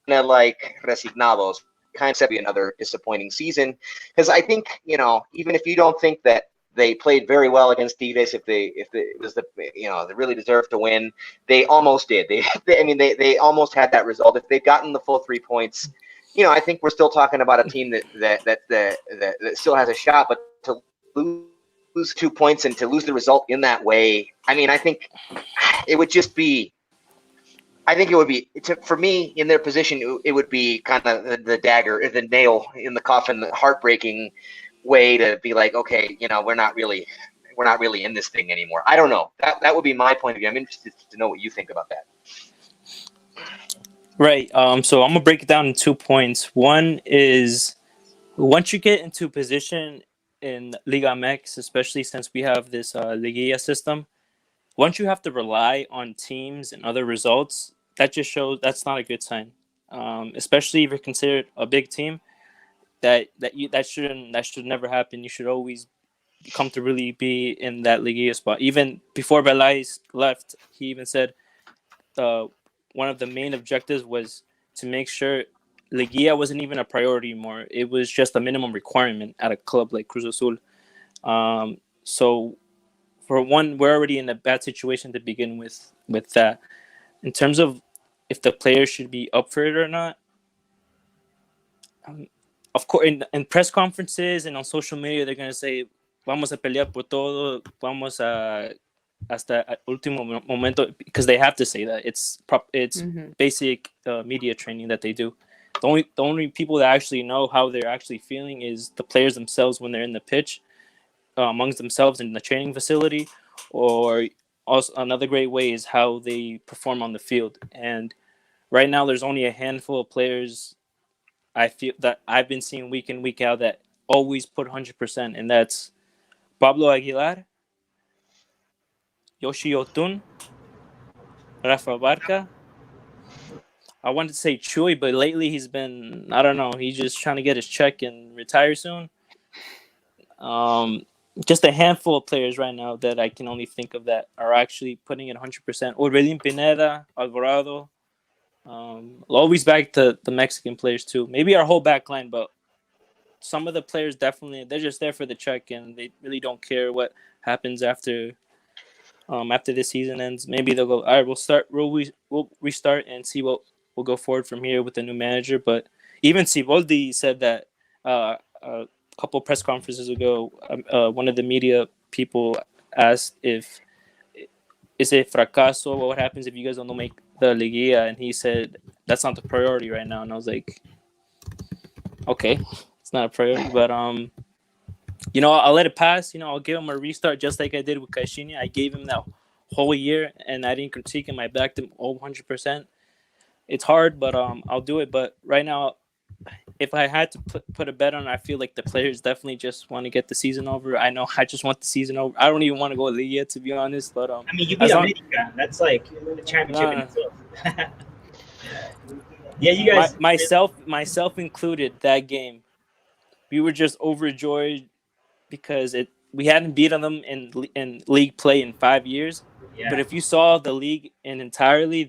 of like resignados? Kind of be another disappointing season, because I think, you know, even if you don't think that they played very well against Tigres, if it was the, you know, they really deserved to win, they almost did. They almost had that result. If they'd gotten the full 3 points, you know, I think we're still talking about a team that still has a shot. But to lose 2 points and to lose the result in that way, I mean, I think it would just be. I think it would be, for me, in their position, it would be kind of the dagger, the nail in the coffin, the heartbreaking way to be like, okay, you know, we're not really in this thing anymore. I don't know. That would be my point of view. I'm interested to know what you think about that. Right. So I'm gonna break it down in 2 points. One is, once you get into position in Liga MX, especially since we have this Liguilla system, once you have to rely on teams and other results, that just shows that's not a good sign. Especially if you're considered a big team, that should never happen. You should always comfortably be in that Liguilla spot. Even before Belais left, he even said one of the main objectives was to make sure Liguilla wasn't even a priority anymore. It was just a minimum requirement at a club like Cruz Azul. So for one, we're already in a bad situation to begin with that. In terms of if the players should be up for it or not, of course, in press conferences and on social media, they're going to say, vamos a pelear por todo, vamos a hasta último momento, because they have to say that. It's basic media training that they do. The only people that actually know how they're actually feeling is the players themselves when they're in the pitch, amongst themselves in the training facility, or also another great way is how they perform on the field. And right now there's only a handful of players I feel that I've been seeing week in, week out that always put 100%, and that's Pablo Aguilar, Yoshi Yotun, Rafa Barca. I wanted to say Chuy, but lately he's been, I don't know, he's just trying to get his check and retire soon. Just a handful of players right now that I can only think of that are actually putting it 100%. Orbelin Pineda, Alvarado. Always back to the Mexican players too. Maybe our whole back line, but some of the players definitely, they're just there for the check and they really don't care what happens after this season ends. Maybe they'll go, all right, we'll restart and see what we'll go forward from here with the new manager. But even Siboldi said that a couple of press conferences ago, one of the media people asked if is it fracaso, what happens if you guys don't make the Liguilla, and he said that's not the priority right now. And I was like, okay, it's not a priority, but I'll let it pass. I'll give him a restart just like I did with Caixinha. I gave him that whole year and I didn't critique him. I backed him 100%. It's hard, but I'll do it. But right now, if I had to put a bet on it, I feel like the players definitely just want to get the season over. I know I just want the season over. I don't even want to go Liga, to be honest. But I mean, you beat America. That's like a championship in itself. Yeah, you guys. Myself included, that game, we were just overjoyed because we hadn't beaten them in league play in 5 years. Yeah. But if you saw the league in entirely,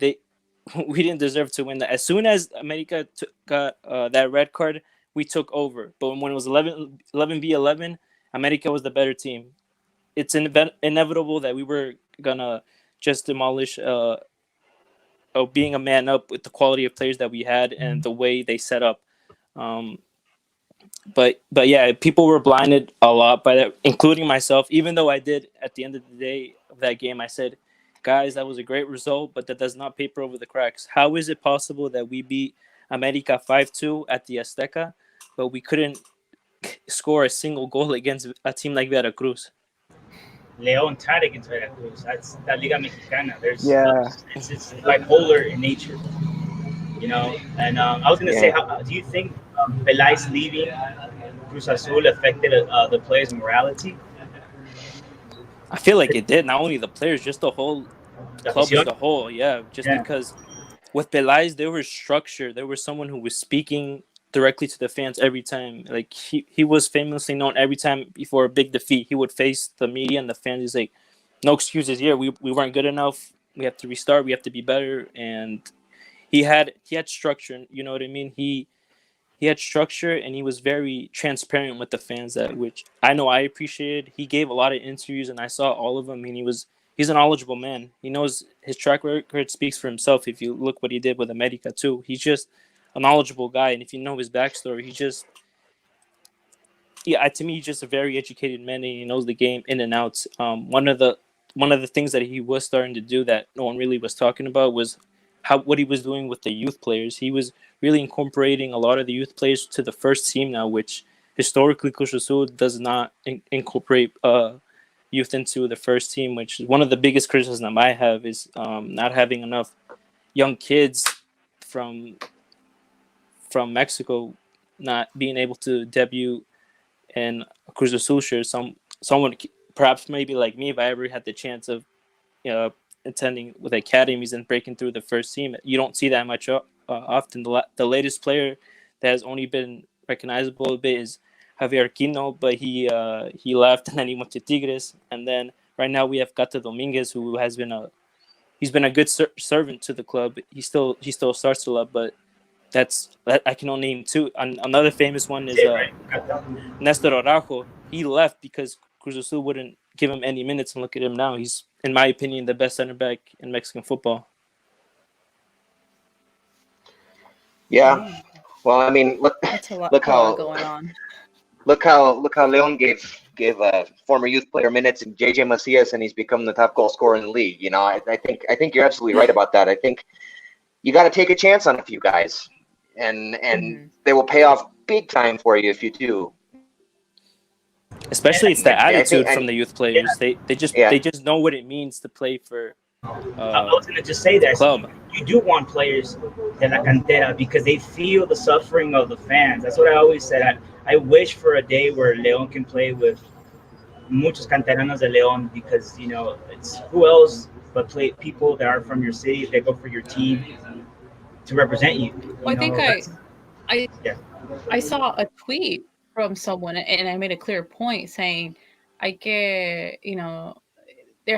we didn't deserve to win that. As soon as America got that red card, we took over. But when it was 11v11, America was the better team. It's inevitable that we were gonna just demolish being a man up with the quality of players that we had and the way they set up. But yeah, people were blinded a lot by that, including myself. Even though I did, at the end of the day of that game, I said, guys, that was a great result, but that does not paper over the cracks. How is it possible that we beat America 5-2 at the Azteca, but we couldn't score a single goal against a team like Veracruz? León tied against Veracruz. That's La Liga Mexicana. It's bipolar in nature, you know. And I was gonna say, do you think Peláez leaving Cruz Azul affected the players' morality? I feel like it did. Not only the players, just the whole club as a whole. Yeah, because with Peláez, there was structure. There was someone who was speaking directly to the fans every time. Like he was famously known every time before a big defeat, he would face the media and the fans. He's like, no excuses here. We weren't good enough. We have to restart. We have to be better. And he had structure. You know what I mean? He had structure and he was very transparent with the fans, that which I know I appreciated. He gave a lot of interviews and I saw all of them. And he's a knowledgeable man. He knows his track record speaks for himself. If you look what he did with America too, he's just a knowledgeable guy. And if you know his backstory, to me, he's just a very educated man and he knows the game in and out. One of the things that he was starting to do that no one really was talking about was what he was doing with the youth players. He was really incorporating a lot of the youth players to the first team now, which historically Cruz Azul does not incorporate youth into the first team, which is one of the biggest criticisms I have, is not having enough young kids from Mexico not being able to debut in Cruz Azul shirt. Someone perhaps maybe like me, if I ever had the chance of attending with academies and breaking through the first team, you don't see that much often. The latest player that has only been recognizable a bit is Javier Quino, but he left and then he went to Tigres. And then right now we have Gata Dominguez, who has been a good servant to the club. He still starts a lot, but I can only name two. Another famous one is Nestor Araujo. He left because Cruz Azul wouldn't give him any minutes, and look at him now. He's, in my opinion, the best center back in Mexican football. Yeah. Well, I mean, look how going on. Look how Leon gave a former youth player minutes in JJ Macias, and he's become the top goal scorer in the league. You know, I think you're absolutely right about that. I think you got to take a chance on a few guys, and they will pay off big time for you if you do. Especially it's the attitude from the youth players. They just know what it means to play for. I was going to just say that club. You do want players de la cantera because they feel the suffering of the fans. That's what I always said. I wish for a day where León can play with muchos canteranos de León, because it's who else but people that are from your city, that go for your team to represent you. I think I saw a tweet from someone, and I made a clear point saying, there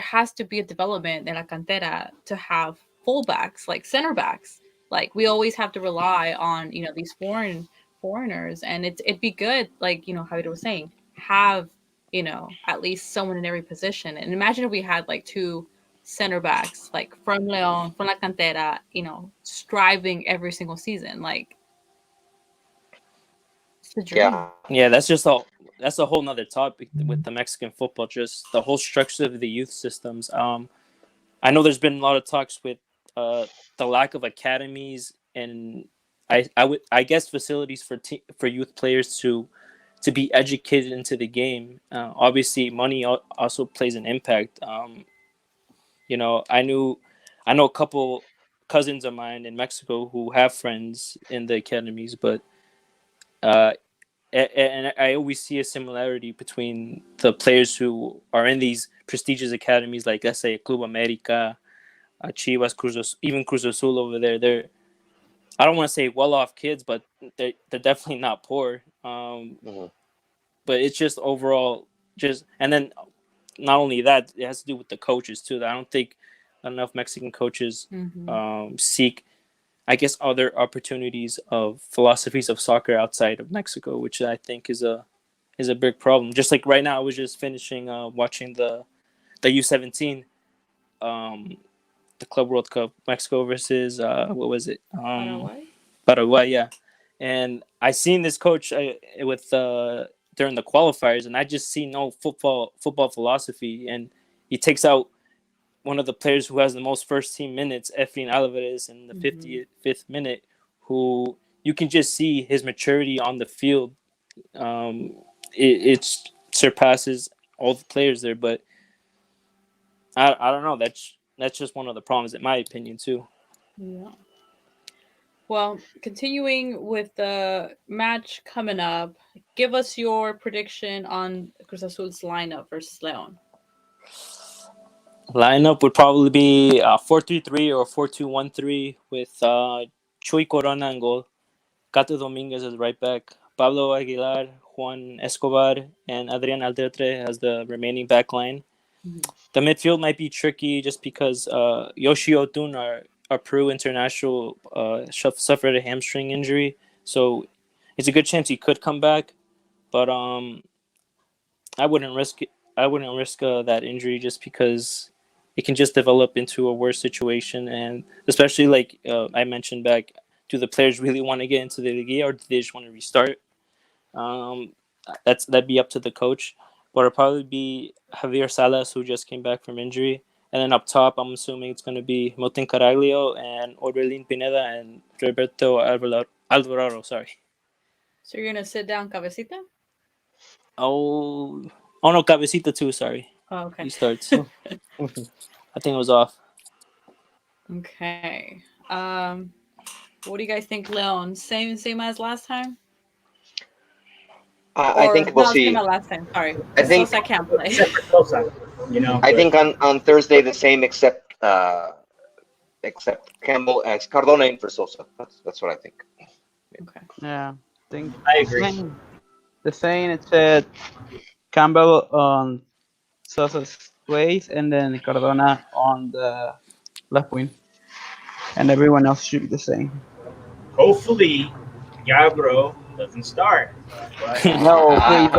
has to be a development de la cantera to have fullbacks, like center backs. Like we always have to rely on, these foreigners, and it'd be good, like, Javier was saying, have, at least someone in every position. And imagine if we had like two center backs, like from León, from la cantera, striving every single season. Like, it's the dream. Yeah, that's a whole nother topic with the Mexican football, just the whole structure of the youth systems. I know there's been a lot of talks with the lack of academies and I guess facilities for youth players to be educated into the game. Obviously, money also plays an impact. I know a couple cousins of mine in Mexico who have friends in the academies, but and I always see a similarity between the players who are in these prestigious academies, like let's say Club America, Chivas, even Cruz Azul over there. I don't want to say well-off kids, but they're definitely not poor. But it's just overall, and then not only that, it has to do with the coaches too. I don't think enough Mexican coaches seek, I guess, other opportunities of philosophies of soccer outside of Mexico, which I think is a big problem. Just like right now, I was just finishing watching the U17, the Club World Cup, Mexico versus what was it? Paraguay, yeah. And I seen this coach with during the qualifiers, and I just see no football philosophy, and he takes out one of the players who has the most first team minutes, Efrain Alvarez, in the 55th minute, who you can just see his maturity on the field. It surpasses all the players there, but I don't know. That's just one of the problems, in my opinion, too. Yeah. Well, continuing with the match coming up, give us your prediction on Cruz Azul's lineup versus Leon. Lineup would probably be 4-3-3 or 4-2-1-3 with Chuy Corona in goal, Cato Dominguez as right back, Pablo Aguilar, Juan Escobar, and Adrian Aldertre as the remaining back line. The midfield might be tricky just because Yoshi Otun, our Peru international, suffered a hamstring injury, so it's a good chance he could come back, but I wouldn't risk it. I wouldn't risk that injury just because it can just develop into a worse situation, and especially like I mentioned back, do the players really want to get into the Liga or do they just want to restart? That'd be up to the coach, but it'll probably be Javier Salas, who just came back from injury, and then up top, I'm assuming it's going to be Milton Caraglio and Orbelin Pineda and Roberto Alvarado. Sorry. So you're gonna sit down, Cabecita? Oh no, Cabecita too. Sorry. Oh, okay. He starts. I think it was off. Okay. What do you guys think, Leon? Same as last time? I think we'll see. Same as last time. Sorry. I think Sosa can't play. Except for Sosa, I think on Thursday the same, except Campbell as Cardona in for Sosa. That's what I think. Okay. Yeah, I agree. The same. It said Campbell on Sosa's place, and then Cardona on the left wing, and everyone else should be the same. Hopefully, Yabro doesn't start. But No, please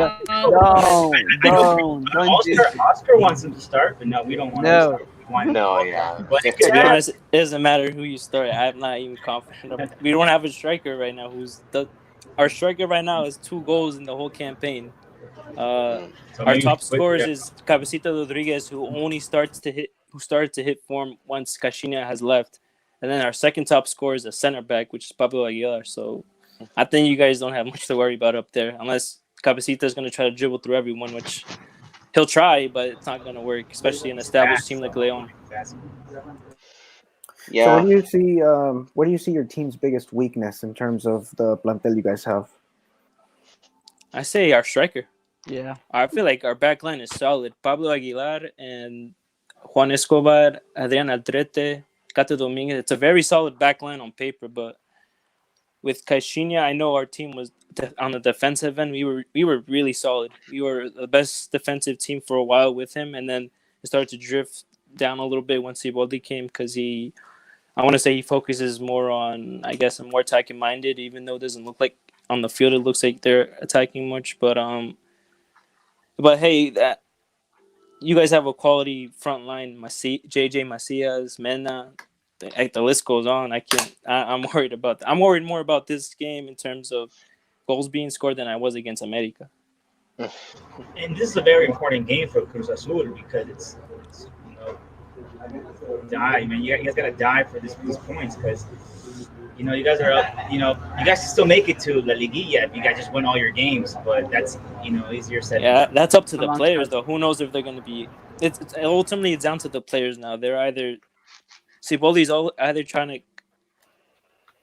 don't. Oscar wants him to start, but no, we don't want him to start. We want him to Yeah. But To be honest, it doesn't matter who you start. I'm not even confident. We don't have a striker right now. Our striker right now is 2 goals in the whole campaign. Our top scorers is Cabecita Rodriguez, who started to hit form once Caixinha has left, and then our second top scorer is a center back, which is Pablo Aguilar. So I think you guys don't have much to worry about up there, unless Cabecita is going to try to dribble through everyone, which he'll try, but it's not going to work, especially an established team like Leon. Yeah. So where do you see your team's biggest weakness in terms of the plantel you guys have? I say our striker. Yeah. I feel like our back line is solid. Pablo Aguilar and Juan Escobar, Adrian Aldrete, Cato Dominguez. It's a very solid back line on paper, but with Caixinha, I know our team was on the defensive end. We were really solid. We were the best defensive team for a while with him, and then it started to drift down a little bit once Siboldi came because I want to say he focuses more on, I guess, more attacking minded, even though it doesn't look like on the field it looks like they're attacking much. But hey, you guys have a quality front line. JJ Macias, Mena. The list goes on. I'm worried about that. I'm worried more about this game in terms of goals being scored than I was against America. And this is a very important game for Cruz Azul because it's die, man. You guys got to die for these points because You guys are up. You guys can still make it to La Liguilla if you guys just win all your games. But that's easier said than Yeah, done. that's up to A the long players shot. though. Who knows if they're going to be? It's ultimately it's down to the players now. They're either Ciboli's either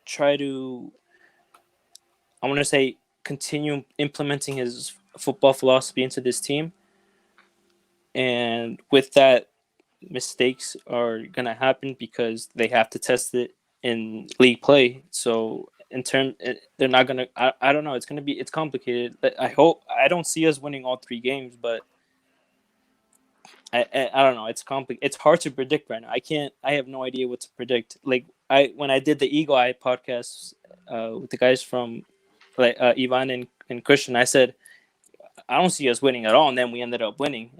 try to I want to say continue implementing his football philosophy into this team, and with that, mistakes are gonna happen because they have to test it in league play. So they're not gonna. I don't know. It's complicated. I don't see us winning all 3 games, but I don't know. It's complicated. It's hard to predict right now. I have no idea what to predict. Like when I did the Eagle Eye podcast with the guys from like Ivan and Christian, I said I don't see us winning at all, and then we ended up winning.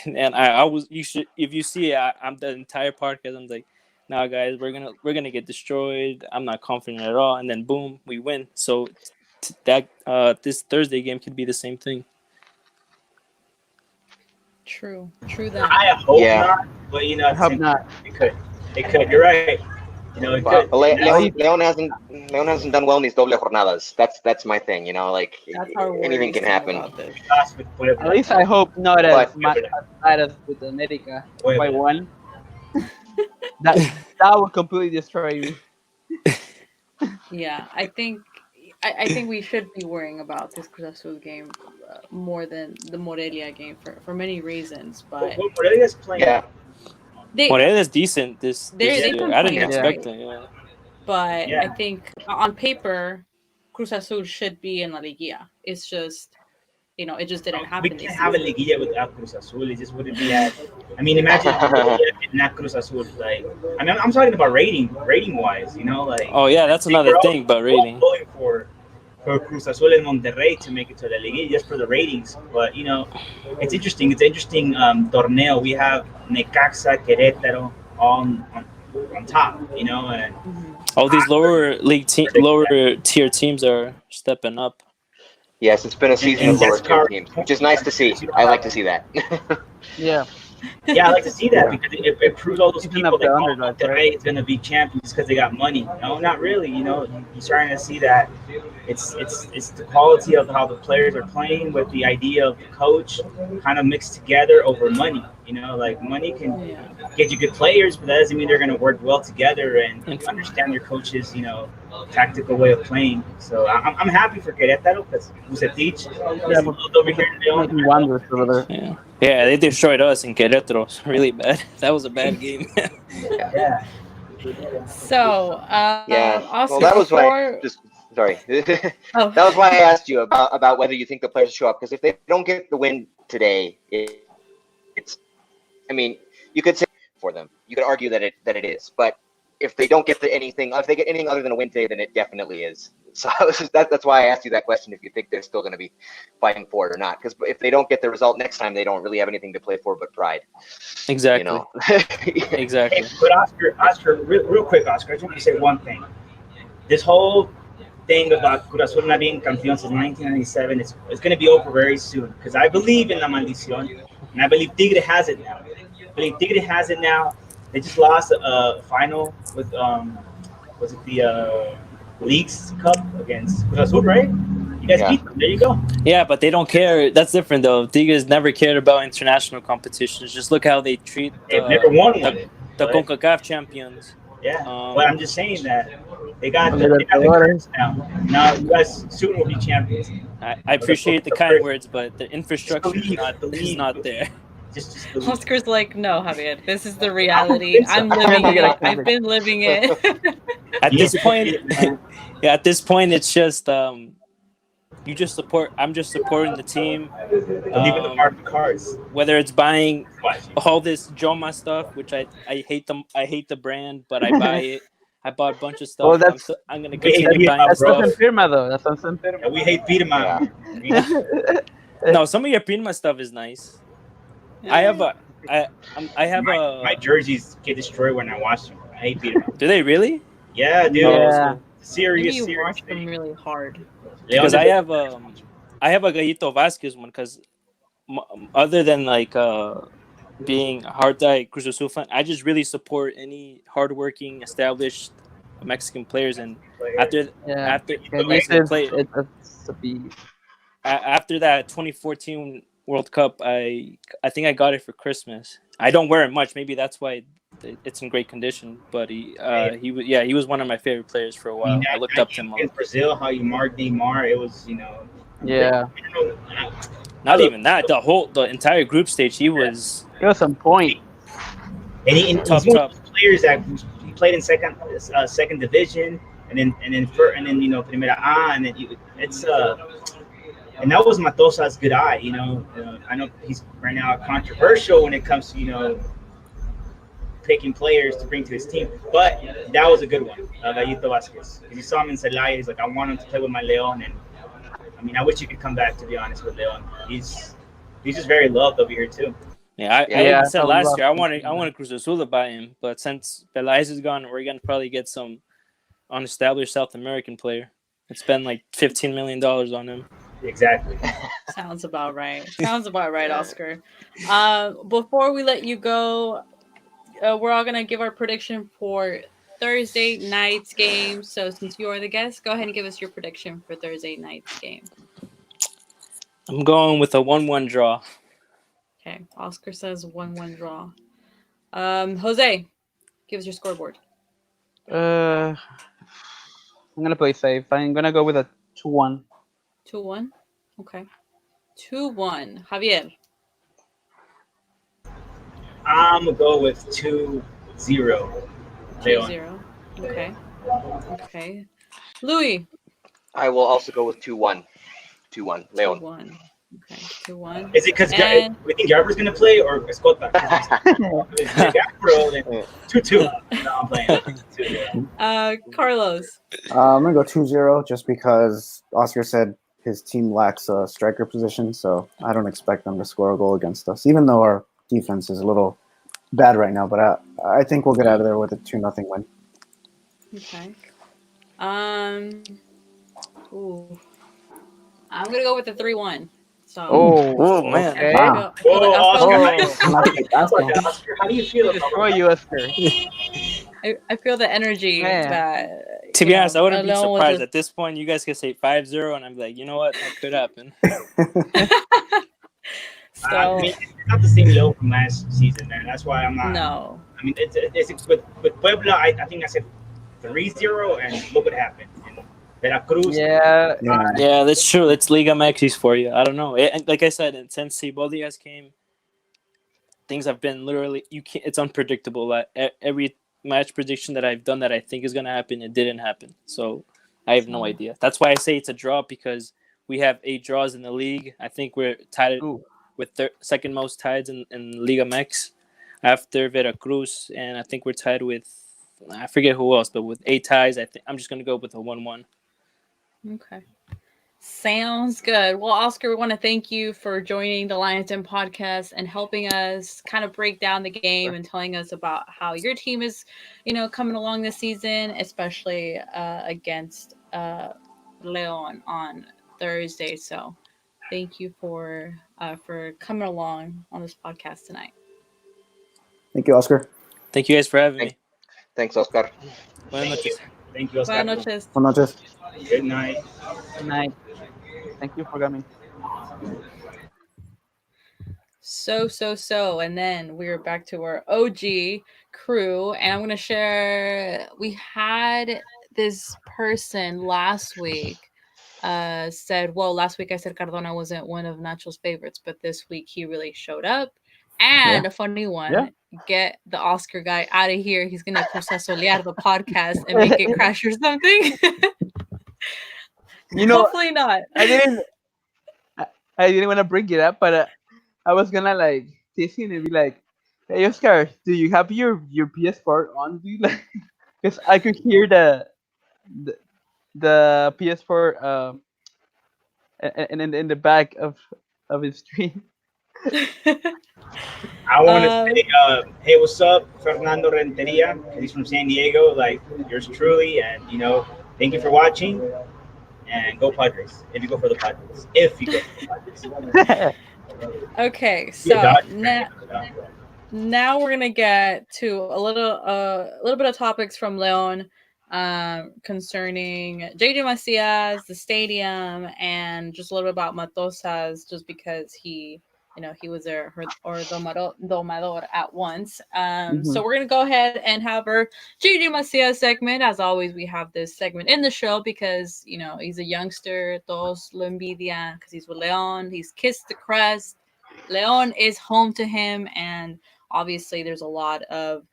And I was you should if you see I'm the entire podcast. I'm like, nah, guys, we're gonna get destroyed. I'm not confident at all, and then boom, we win. So that this Thursday game could be the same thing. True that. I hope Yeah. not, but I hope not. it could. It could. You're right. It could. But Leon hasn't done well in these double-jornadas. That's my thing. Like That's our anything worries can too happen. about this. At least I hope not as But- bad as with America by 1. That would completely destroy you. Yeah, I think we should be worrying about this Cruz Azul game more than the Morelia game for many reasons. But Morelia's playing. Yeah. Morelia's decent this they've year. been I didn't playing expect great. it. Yeah. But Yeah. I think on paper, Cruz Azul should be in La Liguilla. It's just, it just didn't We happen can't this have a season. liguilla without Cruz Azul. It just wouldn't be as. I mean, imagine Liguilla and not Cruz Azul. Like, I mean, I'm talking about rating wise. Like. Oh yeah, that's another thing about rating. Going for Cruz Azul and Monterrey to make it to La Liguilla just for the ratings. But it's interesting. It's an interesting torneo. We have Necaxa, Querétaro on top. And Mhm. All these lower tier teams are stepping up. Yes, it's been a season of lower tier teams, which is nice to see. I like to see that. Yeah. Yeah, I like to see that because it proves all those Even people up the that underdogs, Monterrey right? is going to be champions because they got money. No, not really. You're starting to see that it's the quality of how the players are playing with the idea of the coach kind of mixed together over money. Like money can Yeah. get you good players, but that doesn't mean they're going to work well together and understand your coach's tactical way of playing. So I'm happy for Querétaro because Bucetich is over here in Leon. Making wonders over there. Yeah, they destroyed us in Querétaro. Really bad. That was a bad game. Yeah. So, Yeah. Oscar, Well, that was why. before... Sorry. Oh. That was why I asked you about whether you think the players show up, because if they don't get the win today, it's. I mean, you could say for them. You could argue that it is, but if they don't get anything, if they get anything other than a win today, then it definitely is. So that's why I asked you that question. If you think they're still going to be fighting for it or not, because if they don't get the result next time, they don't really have anything to play for but pride. Exactly. Exactly. Hey, but Oscar, real quick, Oscar, I just want to say one thing. This whole thing about Cruz Azul not being campeón since 1997, it's going to be over very soon because I believe in La Maldición, and I believe Tigre has it now. They just lost a final with was it the Leagues Cup against Cruz Azul, right? You guys beat them. There you go. Yeah, but they don't care. That's different though. Tigres never cared about international competitions. Just look how they treat They've never won one. the CONCACAF champions. Yeah, but I'm just saying that they got the curse now. Now you guys soon will be champions. I appreciate the kind words, but the infrastructure is not there. Just Oscar's like, no, Javier, this is the reality. I'm living it. I've been living it. At this point, it's just you just support. I'm just supporting the team. Leaving the market cards. Whether it's buying all this Joma stuff, which I hate them. I hate the brand, but I buy it. I bought a bunch of stuff. Well, I'm gonna continue buying that's stuff. San Firma though. That's San Firma. Yeah, we hate Pirma. No, some of your Pirma stuff is nice. I have my jerseys get destroyed when I watch them. I hate Pirma. Do they really? Yeah, dude. Yeah. Serious. Maybe you watch them really hard. Because I have a Gallito Vasquez one. Because other than like being a hard die Cruz Azul fan, I just really support any hardworking, established Mexican players, and Players. after Yeah. after Yeah, Mexican it's, play, it's a beast. after that 2014 World Cup, I think I got it for Christmas. I don't wear it much. Maybe that's why it's in great condition. But he was one of my favorite players for a I mean, while. I looked that up to game him. against Brazil, how you marked Neymar, it was, Yeah. Not even that. The entire group stage, he was It was on point. And he's Top. one of those players that he played in second division, and then Primera A, and then it's and that was Matosas' good eye. I know he's right now controversial when it comes to picking players to bring to his team, but that was a good one, Gallito Vasquez. If you saw him in Celaya, he's like, I want him to play with my Leon, and I mean, I wish he could come back. To be honest with Leon, he's just very loved over here too. Yeah, I Yeah, said I would last love year I to wanted see I that. wanted Cruz Azul to buy him, but since Pelaez is gone, we're gonna probably get some unestablished South American player. It's been like $15 million on him. Exactly. Sounds about right. Oscar. Before we let you go, we're all gonna give our prediction for Thursday night's game. So since you are the guest, go ahead and give us your prediction for Thursday night's game. I'm going with a 1-1 draw. Okay, Oscar says 1-1 draw. Jose, give us your scoreboard. I'm gonna play safe. I'm gonna go with a 2-1. 2-1. Okay. 2-1. Javier. I'm gonna go with 2-0. 2-0. Okay. Okay. Louis. I will also go with 2-1. 2-1. Leon. 2-1. Okay. 2-1. Is it because And- we think Garber's gonna play or Escota? If it's Garber, then 2-2. No, I'm playing. 2-0. Carlos. I'm gonna go 2-0 just because Oscar said his team lacks a striker position, so I don't expect them to score a goal against us, even though our defense is a little bad right now. But I think we'll get out of there with a 2-0 win. Okay. Ooh. I'm gonna go with the 3-1. So. Oh, man. Okay. Wow. Oscar, how do you feel about Destroy you, Oscar. I feel the energy Man. that. To be honest, I wouldn't be Leon was surprised just- at this point. You guys could say 5-0, and I'm like, you know what? That could happen. So I mean, it's not the same level from last season, man. That's why I'm not. no. I mean, it's with Puebla. I think I said 3-0, and look what happened. Veracruz. Yeah. Yeah, that's true. It's Liga Maxis for you. I don't know. Like I said, since Ciboldias came, things have been literally it's unpredictable. Like every match prediction that I've done that I think is gonna happen, it didn't happen. So I have no idea. That's why I say it's a draw, because we have 8 draws in the league. I think we're tied with second most ties in Liga Mex after Veracruz, and I think we're tied with, I forget who else, but with 8 ties, I'm just gonna go with a 1-1. Okay. Sounds good. Well, Oscar, we want to thank you for joining the Lions Den podcast and helping us kind of break down the game and telling us about how your team is, coming along this season, especially against Leon on Thursday. So thank you for coming along on this podcast tonight. Thank you, Oscar. Thank you guys for having me. Thanks, Oscar. Buenas noches. Thank you, Oscar. Buenas noches. Buenas noches. Good night. Good night. Thank you for coming. So, and then we're back to our OG crew, and I'm going to share, we had this person last week said, well, last week I said Cardona wasn't one of Nacho's favorites, but this week he really showed up. And a funny one, get the Oscar guy out of here. He's going to Cruz Azulear the podcast and make it crash or something. Hopefully not. I didn't want to bring it up, but I was gonna like tease him and be like, "Hey, Oscar, do you have your PS4 on? Do you like?" Because I could hear the PS4 and in the back of his screen. I want to say, hey, what's up, Fernando Renteria? He's from San Diego, like yours truly, and thank you for watching. And go Padres. If you go for the Padres. Okay, so now we're gonna get to a little bit of topics from Leon. concerning JJ Macias, the stadium, and just a little bit about Matosas, just because he was there or domador at once. So we're gonna go ahead and have our JJ Macias segment. As always, we have this segment in the show because he's a youngster. Todos lo envidian because he's with Leon. He's kissed the crest. Leon is home to him, and obviously, there's a lot of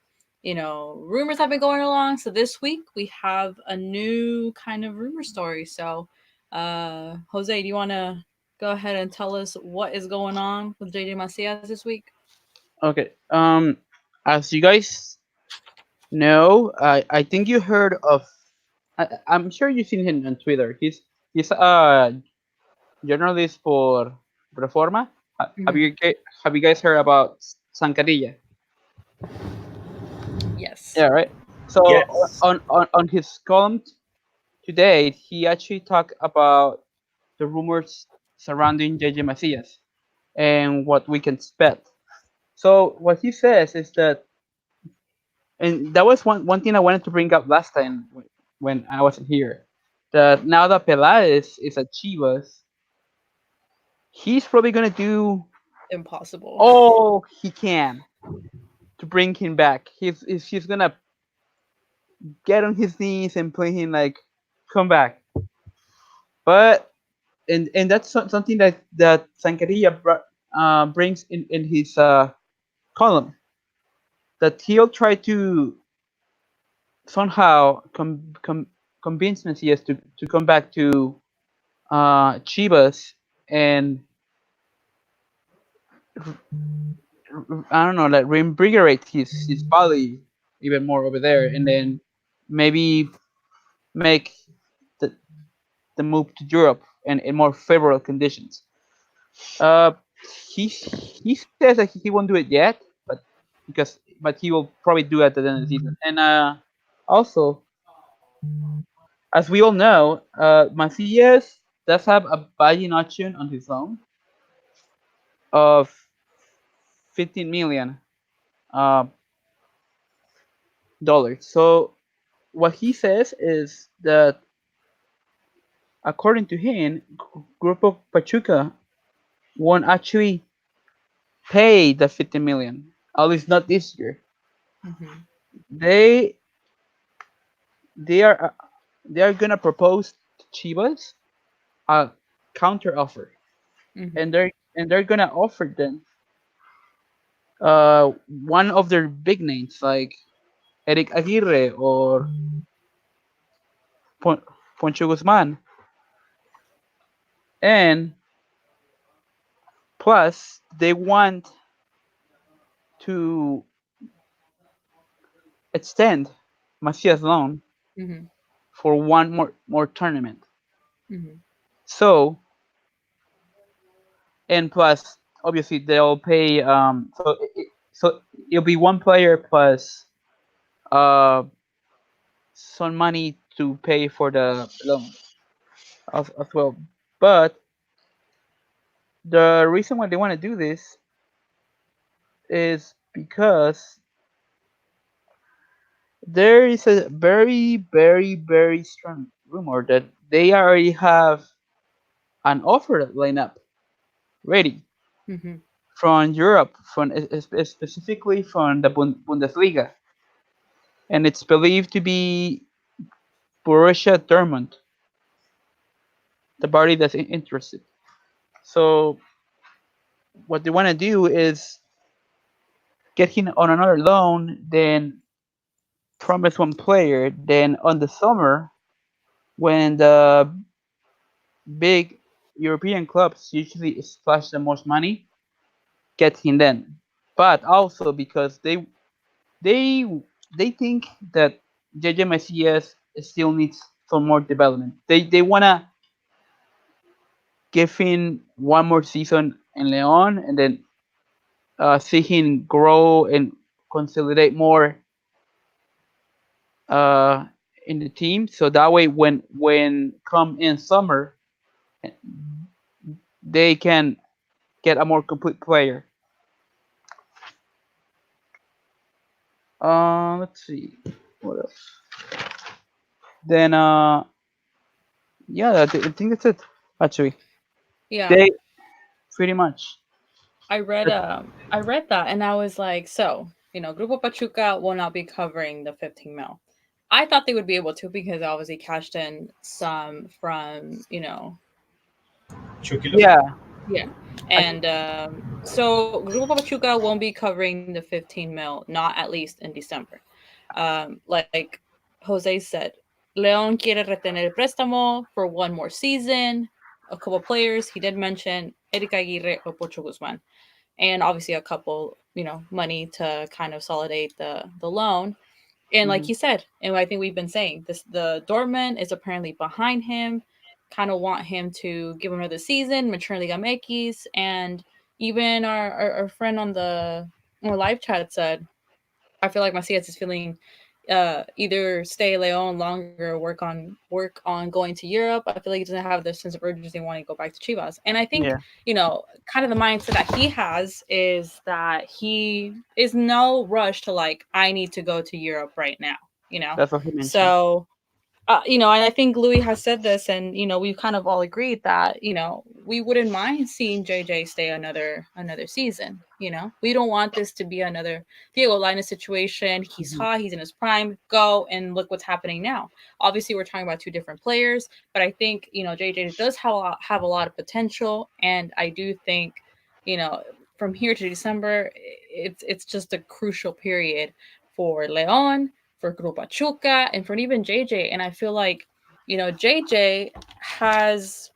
rumors have been going along. So this week we have a new kind of rumor story. So, Jose, do you want to go ahead and tell us what is going on with JJ Macias this week? Okay. As you guys know, I think you heard of. I'm sure you've seen him on Twitter. He's a journalist for Reforma. Have you guys heard about Zancadilla? Yes. Yeah, right. So Yes. on his column today, he actually talked about the rumors surrounding JJ Macias and what we can expect. So what he says is that, and that was one thing I wanted to bring up last time when I wasn't here, that now that Peláez is at Chivas, he's probably gonna do Impossible. all he can to bring him back. He's gonna get on his knees and play him like, come back. But and that's something that Zancadilla brings in his column, that he'll try to somehow convince Messias to come back to Chivas and I don't know, like reinvigorate his body even more over there, and then maybe make the the move to Europe and in more favorable conditions. Uh, he says that he won't do it yet, but he will probably do it at the end of the season. And also, as we all know, Macias does have a buying option on his own of 15 million uh, dollars. So what he says is that according to him, Grupo Pachuca won't actually pay the 50 million. At least not this year. Mm-hmm. They they are uh, they are gonna propose to Chivas a counter offer, Mm-hmm. and they're gonna offer them one of their big names like Eric Aguirre or Poncho Guzman, and plus they want to extend Macias loan Mm-hmm. for one more tournament. Mm-hmm. So, and plus obviously they'll pay so it'll be one player plus uh some money to pay for the loan as well. But the reason why they want to do this is because there is a very, very, very strong rumor that they already have an offer lineup ready Mm-hmm. from Europe, specifically from the Bundesliga, and it's believed to be Borussia Dortmund, the party that's interested. So what they want to do is get him on another loan, then promise one player, then on the summer when the big European clubs usually splash the most money, get him then. But also because they they think that JJ Macias still needs some more development. They wanna give him one more season in Leon and then see him grow and consolidate more uh, in the team. So that way, when come in summer, they can get a more complete player. Let's see what else. Then yeah, I think that's it. Actually, Yeah. they pretty much. I read that and I was like, so, Grupo Pachuca will not be covering the 15 mil. I thought they would be able to because obviously cashed in some from, Chucky Yeah, yeah. I, And so Grupo Pachuca won't be covering the 15 mil, not at least in December. Like Jose said, Leon quiere retener el préstamo for one more season. A couple players he did mention Eric Aguirre or Pocho Guzman, and obviously a couple, money to kind of solidate the loan. And like mhm. he said, and I think we've been saying this, the Dortmund is apparently behind him, kind of want him to give him another season, mature Liga MX, and even our friend on the live chat said, I feel like Macias is feeling either stay Leon longer, or work on going to Europe. I feel like he doesn't have the sense of urgency wanting to go back to Chivas. And I think, Yeah, kind of the mindset that he has is that he is no rush to like, I need to go to Europe right now. that's what he mentioned. So and I think Louis has said this, and we've kind of all agreed that we wouldn't mind seeing JJ stay another season. We don't want this to be another Diego Lainez situation. He's Mhm. hot, he's in his prime. Go and look what's happening now. Obviously, we're talking about two different players, but I think JJ does have a lot of potential, and I do think from here to December, it's just a crucial period for Leon, for Grupo Pachuca, and for even JJ. And I feel like, JJ has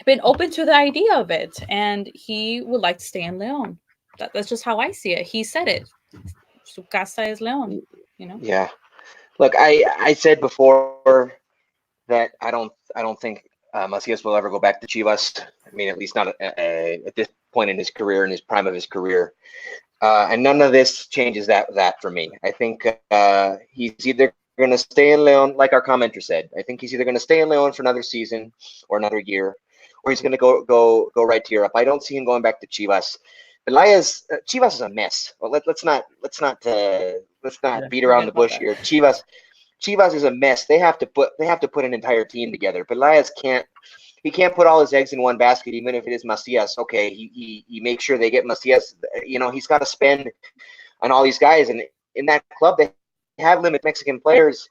been open to the idea of it, and he would like to stay in Leon. That's just how I see it. He said it. Su casa es Leon. Yeah. Look, I said before that I don't think Macias will ever go back to Chivas. I mean, at least not at this point in his career, in his prime of his career. And none of this changes that for me. I think he's either going to stay in Leon, like our commenter said. I think he's either going to stay in Leon for another season or another year, or he's going to go right to Europe. I don't see him going back to Chivas. Chivas is a mess. Well, let's not Yeah, beat around Forget the about bush that. here. Chivas is a mess. They have to put an entire team together. Elias can't put all his eggs in one basket, even if it is Macias. Okay, he makes sure they get Macias. He's got to spend on all these guys, and in that club they have limited Mexican players.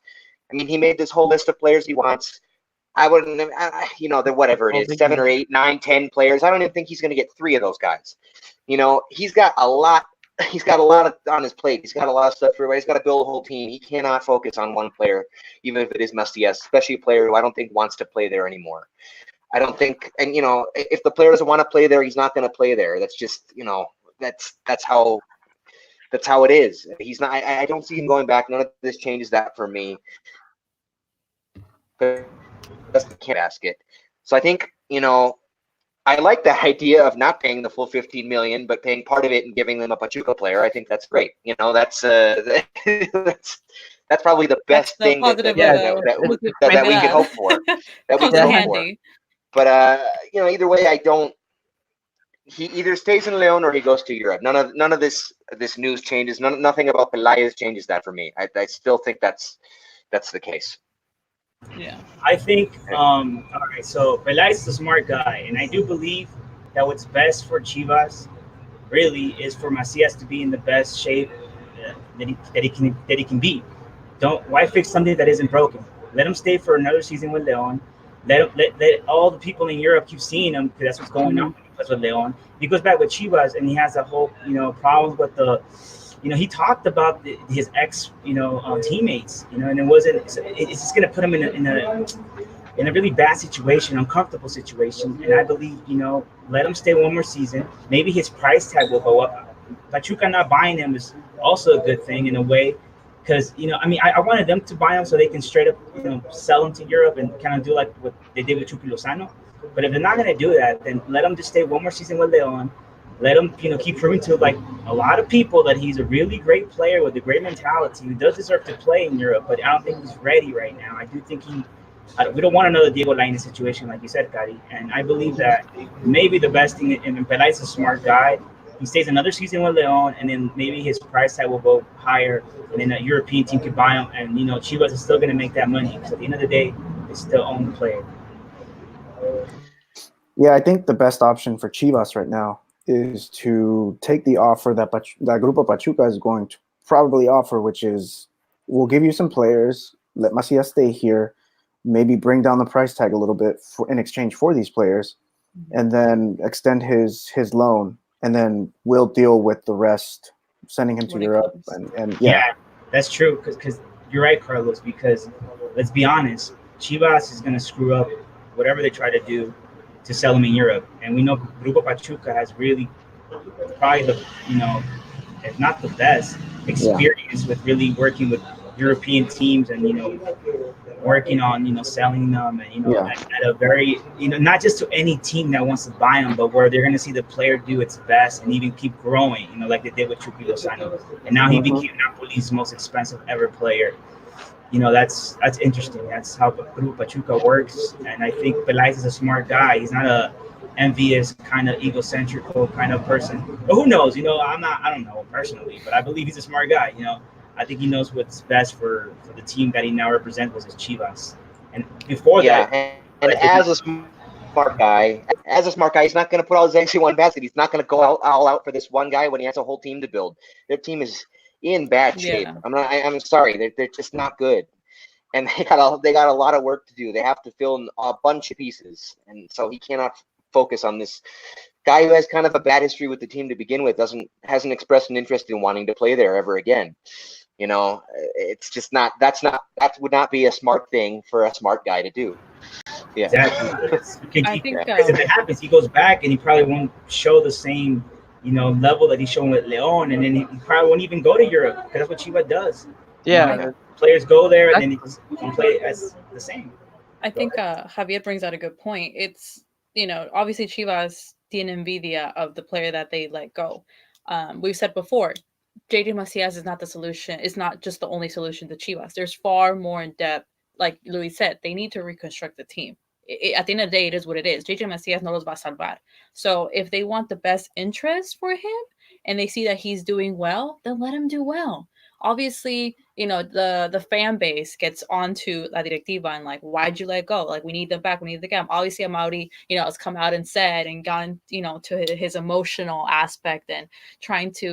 I mean, he made this whole list of players he wants. I wouldn't, they're whatever it all is, big 7 or names. 8, 9, 10 players. I don't even think he's going to get 3 of those guys. He's got a lot. He's got a lot on his plate. He's got a lot of stuff for everybody. He's got to build a whole team. He cannot focus on one player, even if it is Macias, especially a player who I don't think wants to play there anymore. I don't think, and if the player doesn't want to play there, he's not going to play there. That's just, that's how it is. He's not. I don't see him going back. None of this changes that for me. But that's the basket. So I think I like the idea of not paying the full 15 million, but paying part of it and giving them a Pachuca player. I think that's great. That's that's probably the That's best the thing positive Yeah, that we could hope for. That we Comes could in yeah, hope for. handy. But either way, I don't. He either stays in Leon or he goes to Europe. None of this news changes. Nothing about Pelaez changes that for me. I still think that's the case. Yeah. I think, all right, so Peláez is a smart guy, and I do believe that what's best for Chivas really is for Macias to be in the best shape that he can be. Don't Why fix something that isn't broken? Let him stay for another season with Leon. Let all the people in Europe keep seeing him because that's what's going on. mhm. That's with Leon. He goes back with Chivas and he has a whole problems with the. He talked about his ex teammates. And it wasn't. It's just gonna put him in a really bad situation, uncomfortable situation. And I believe, let him stay one more season. Maybe his price tag will go up. Pachuca not buying him is also a good thing in a way. Because, I mean, I wanted them to buy him so they can straight up, sell him to Europe and kind of do like what they did with Chucky Lozano. But if they're not going to do that, then let him just stay one more season with Leon. Let him, keep proving to like a lot of people that he's a really great player with a great mentality who does deserve to play in Europe. But I don't think he's ready right now. I do think we don't want another Diego Lainez situation, like you said, Cari. And I believe that maybe the best thing, and Peláez is a smart guy, he stays another season with Leon, and then maybe his price tag will go higher, and then a European team could buy him, and Chivas is still going to make that money because at the end of the day, they still own the player. Yeah, I think the best option for Chivas right now is to take the offer that Grupo Pachuca is going to probably offer, which is we'll give you some players, let Macias stay here, maybe bring down the price tag a little bit in exchange for these players, and then extend his loan, and then we'll deal with the rest, sending him to Europe. And yeah, that's true, because you're right, Carlos, because let's be honest, Chivas is going to screw up whatever they try to do to sell him in Europe. And we know Grupo Pachuca has really probably the, if not the best experience with really working with European teams and, working on, selling them and, at a very, not just to any team that wants to buy them, but where they're going to see the player do its best and even keep growing, like they did with Chucky Lozano. And now he became Napoli's most expensive ever player. That's interesting. That's how Grupo Pachuca works. And I think Peláez is a smart guy. He's not a envious, kind of egocentrical kind of person. But who knows? I don't know personally, but I believe he's a smart guy. I think he knows what's best for the team that he now represents, which is Chivas. And before that, and as a smart guy, he's not going to put all his eggs in one basket. He's not going to go all out for this one guy when he has a whole team to build. Their team is in bad shape. I'm sorry, they're just not good, and they got a lot of work to do. They have to fill in a bunch of pieces, and so he cannot focus on this guy who has kind of a bad history with the team to begin with. Hasn't expressed an interest in wanting to play there ever again. It's just not. That would not be a smart thing for a smart guy to do. Yeah, exactly. I think if it happens, he goes back and he probably won't show the same level that he's showing with Leon, and then he probably won't even go to Europe because that's what Chivas does. Yeah, players go there and then he don't play as the same. I think Javier brings out a good point. It's obviously Chivas tiene envidia of the player that they let go. We've said before, JJ Macias is not the solution. It's not just the only solution to Chivas. There's far more in depth. Like Luis said, they need to reconstruct the team. At the end of the day, it is what it is. JJ Macias no los va a salvar. So if they want the best interest for him and they see that he's doing well, then let him do well. Obviously, the fan base gets onto La Directiva and like, why'd you let go? Like, we need them back. We need the game. Obviously, Amaury, has come out and said and gone, to his emotional aspect and trying to,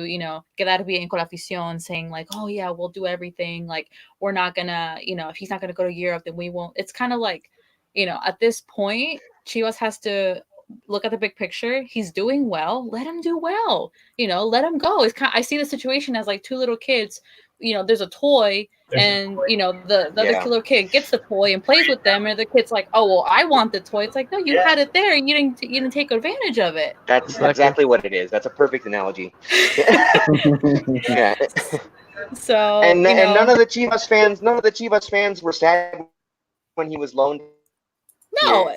quedar bien con la afición, saying like, oh yeah, we'll do everything. Like, we're not gonna, if he's not gonna go to Europe, then we won't. It's kind of like, at this point, Chivas has to look at the big picture. He's doing well. Let him do well. Let him go. I see the situation as like two little kids. There's a toy, and the other little kid gets the toy and plays with them, and the kid's like, "Oh well, I want the toy." It's like, no, you had it there, and you didn't take advantage of it. That's exactly what it is. That's a perfect analogy. Yeah. So and none of the Chivas fans were sad when he was loaned. No.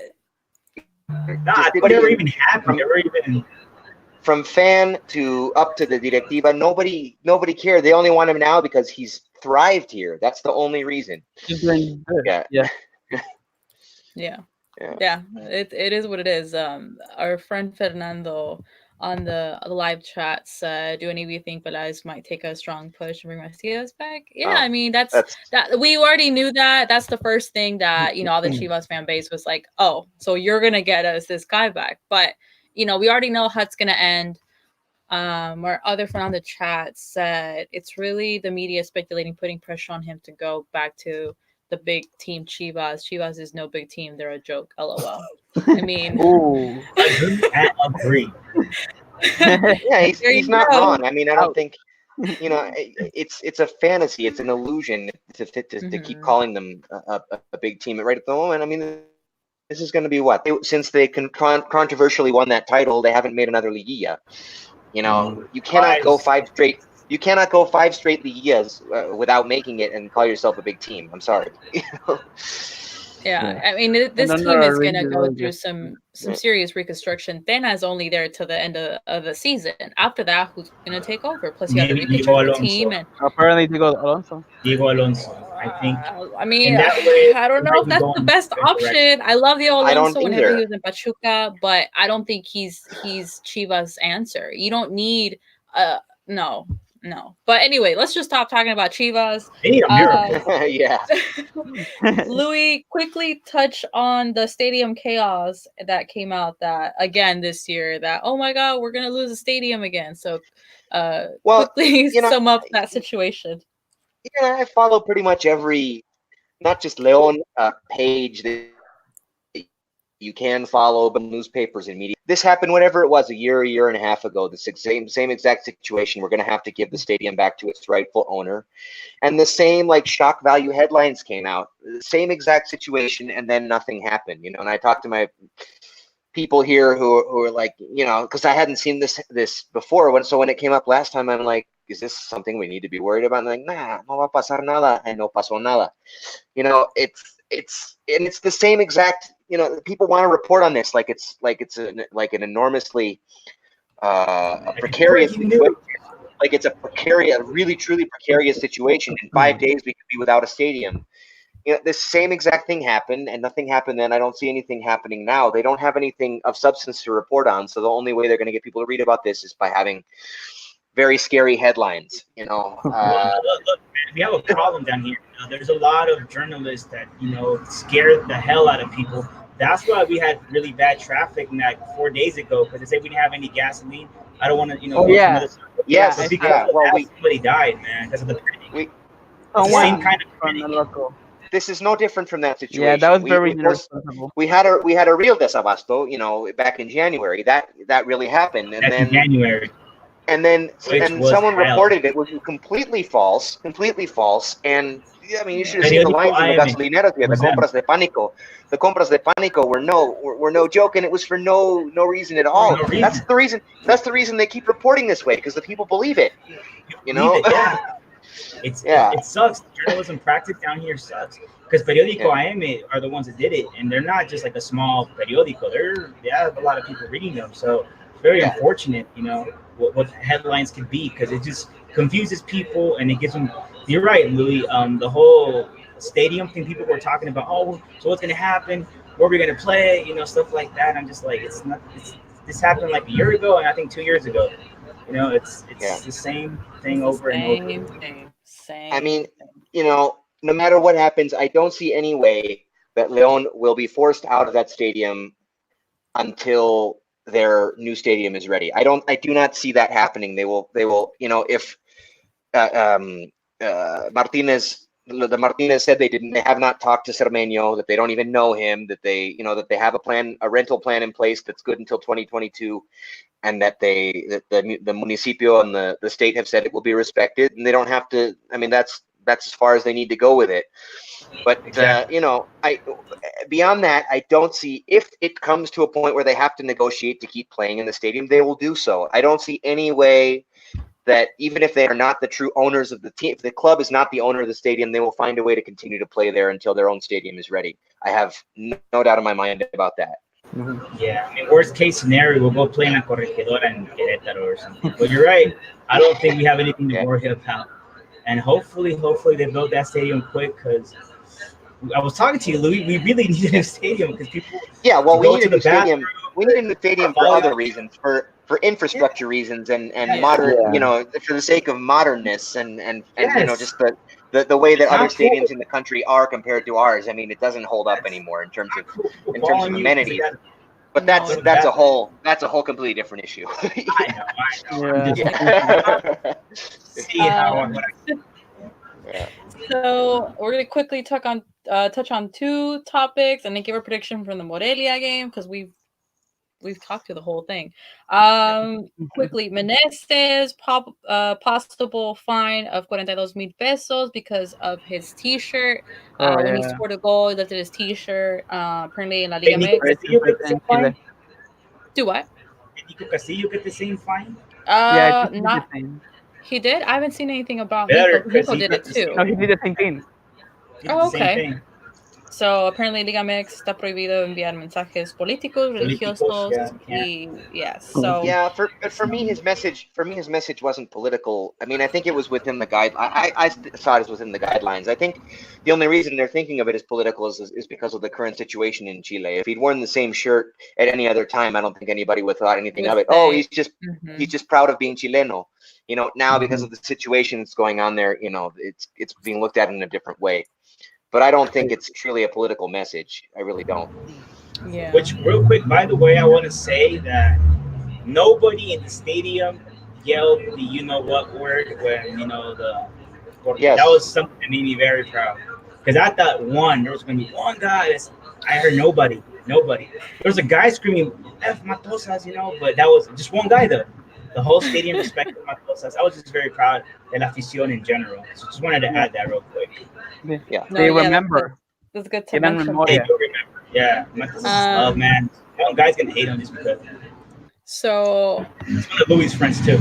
They were even happy. They were even from fan to up to the directiva. Nobody cared. They only want him now because he's thrived here. That's the only reason. He's doing good. Yeah. It is what it is. Our friend Fernando on the live chat said, "Do any of you think Peláez might take a strong push and bring Macias back?" Yeah, I mean that's that we already knew that. That's the first thing that all the Chivas fan base was like, "Oh, so you're gonna get us this guy back?" But we already know how it's gonna end. Our other friend on the chat said it's really the media speculating, putting pressure on him to go back to the big team Chivas. Chivas is no big team. They're a joke. LOL. I mean, agree. Yeah, he's not wrong. I mean, I don't think it's a fantasy. It's an illusion to keep calling them a big team right at the moment. I mean, this is going to be what since they controversially won that title, they haven't made another Liguilla. You cannot go 5 straight. You cannot go 5 straight Liguillas without making it and call yourself a big team. I'm sorry. Yeah, I mean, this team is going to go through some serious reconstruction. Tena's only there till the end of the season. After that, who's going to take over? Plus, you have to reconstruct the team. And apparently, Diego Alonso. I think I mean, in that way, I don't it know might if be that's going the in best a good direction. option. I love Leo I don't Alonso whenever he either. was in Pachuca, but I don't think he's Chivas' answer. You don't need no. But anyway, let's just stop talking about Chivas. They need a miracle. Yeah. Louis, quickly touch on the stadium chaos that came out that again this year. That oh my god, we're gonna lose a stadium again. So, Well, quickly you know, sum up that situation. yeah, I follow pretty much every, not just Leon page that you can follow, but newspapers and media. This happened whenever it was, a year and a half ago. The same exact situation. We're going to have to give the stadium back to its rightful owner, and the same like shock value headlines came out. The same exact situation, and then nothing happened. You know, and I talked to my people here who are like, you know, because I hadn't seen this before. When it came up last time, I'm like, is this something we need to be worried about? And like, nah, no va a pasar nada, and no pasó nada. You know, it's the same exact. You know, people want to report on this like it's an enormously a precarious situation. Like it's a really truly precarious situation. In 5 days, we could be without a stadium. You know, this same exact thing happened, and nothing happened then. I don't see anything happening now. They don't have anything of substance to report on, so the only way they're going to get people to read about this is by having very scary headlines. You know, look, man, we have a problem down here. You know, there's a lot of journalists that scare the hell out of people. That's why we had really bad traffic like 4 days ago, because they said we didn't have any gasoline. I don't want to, Oh, yeah. yes, But because yeah. of Well, that, somebody died, man, because of the panic. Oh, It's the same kind of panic. This is no different from that situation. Yeah, that was very we irresponsible. we had a real desabasto, you know, back in January. That really happened, and That's in then January. and then Which was someone hell. reported it was completely false. And I mean, you should have seen the Periódico lines in the AM. gasolineras here. The Was them. compras de pánico. The compras de pánico were no joke, and it was for no reason at all. no reason. That's the reason they keep reporting this way, because the people believe it. You know. Yeah. It sucks. Journalism practice down here sucks, because Periódico AM are the ones that did it, and they're not just like a small periódico. They have a lot of people reading them, so it's very unfortunate, you know, what headlines can be, because it just confuses people and it gives them. You're right, Louis. The whole stadium thing, people were talking about. Oh, so what's gonna happen? Where are we gonna play? You know, stuff like that. I'm just like, this happened like a year ago, and I think 2 years ago. You know, it's the same thing over and over. Same. I mean, you know, no matter what happens, I don't see any way that Leon will be forced out of that stadium until their new stadium is ready. I do not see that happening. They will, you know, if Martinez said they have not talked to Cermeño, that they don't even know him, that they have a rental plan in place that's good until 2022, and that the municipio and the state have said it will be respected, and they don't have to. I mean, that's as far as they need to go with it. But Exactly. you know, beyond that, I don't see, if it comes to a point where they have to negotiate to keep playing in the stadium, they will do so. I don't see any way that, even if they are not the true owners of the team, if the club is not the owner of the stadium, they will find a way to continue to play there until their own stadium is ready. I have no doubt in my mind about that. Yeah, I mean, worst case scenario, we'll go play in a Corregidora in Querétaro or something. But you're right. I don't think we have anything to worry about. And hopefully they build that stadium quick, because I was talking to you, Louis. We really need a new stadium, because people. Yeah, well, we need a new bathroom. stadium. We need a new stadium for other reasons, for infrastructure reasons, and modern, you know, for the sake of modernness, and you know, just the way that other stadiums in the country are compared to ours. I mean, it doesn't hold up anymore in terms of amenities. But that's a whole completely different issue. I know. Yeah. See how. So we're gonna quickly touch on two topics and then give a prediction from the Morelia game, because we've talked through the whole thing. Quickly, Meneses possible fine of 42,000 pesos because of his T-shirt. When he scored a goal, he lifted his T-shirt. Apparently in La Liga MX. Do what? Did Nico Castillo get the same fine? Yeah, I think not. the same. He did. I haven't seen anything about Better, Nico. Nico did it too. No, he did the same thing. Oh, okay. So apparently Liga MX está prohibido enviar mensajes políticos, religiosos, yes. So yeah, for me his message wasn't political. I mean, I think it was within the guide. I saw it as within the guidelines. I think the only reason they're thinking of it as political is because of the current situation in Chile. If he'd worn the same shirt at any other time, I don't think anybody would have thought anything of it. Oh, he's just proud of being Chileno. You know, now because of the situation that's going on there, you know, it's being looked at in a different way. But I don't think it's truly a political message. I really don't. yeah. Which, real quick, by the way, I want to say that nobody in the stadium yelled the you know what word when, you know, Yes. That was something that made me very proud. Because I thought there was going to be one guy. I heard nobody. There was a guy screaming, F Matosas, you know, but that was just one guy, though. The whole stadium respected Matosas. I was just very proud of La Afición in general. So just wanted to add that real quick. Yeah. They remember. That's good to Quedan mention. They memoria. do remember. Yeah. Matosas love, man. Some guys can hate him just because. So He's one of Louis' friends, too.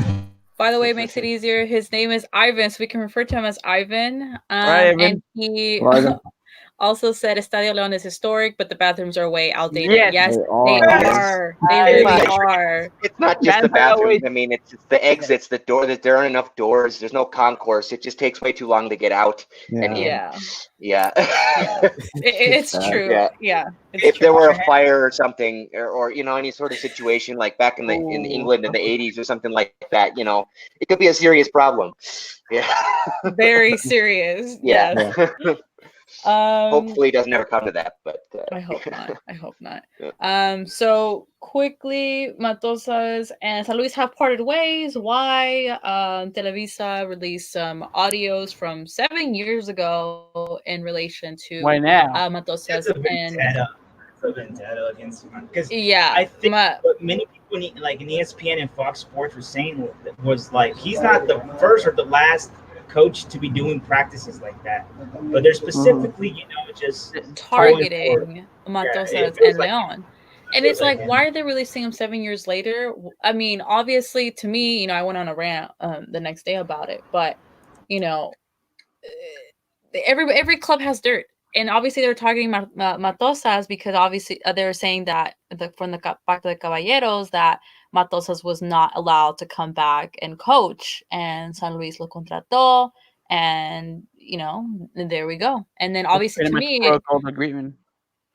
by the way, it makes it easier. His name is Ivan, so we can refer to him as Ivan. Ivan. And he also said Estadio León is historic, but the bathrooms are way outdated. Yes, they are. They really are. It's not just the bathrooms. I mean, it's the exits, the door. There aren't enough doors. There's no concourse. It just takes way too long to get out. Yeah. It's true. Yeah. If there were a fire or something, or you know, any sort of situation like back in England in the 80s or something like that, you know, it could be a serious problem. Yeah. Very serious. Yeah. Hopefully it doesn't ever come to that, but I hope not. Yeah. So quickly, Matosas and San Luis have parted ways. Why? Televisa released some audios from 7 years ago in relation to Matosas and a vendetta against him, because I think what many people like in ESPN and Fox Sports were saying was like he's not the first or the last coach to be doing practices like that, but they're specifically, you know, just targeting Matosas and Leon. And it's like, why are they releasing him 7 years later? I mean, obviously, to me, you know, I went on a rant the next day about it, but you know, every club has dirt, and obviously they're targeting Matosas because obviously they're saying that from the Pacto de Caballeros that Matosas was not allowed to come back and coach, and San Luis lo contrató, and you know, there we go. And then obviously to me, agreement.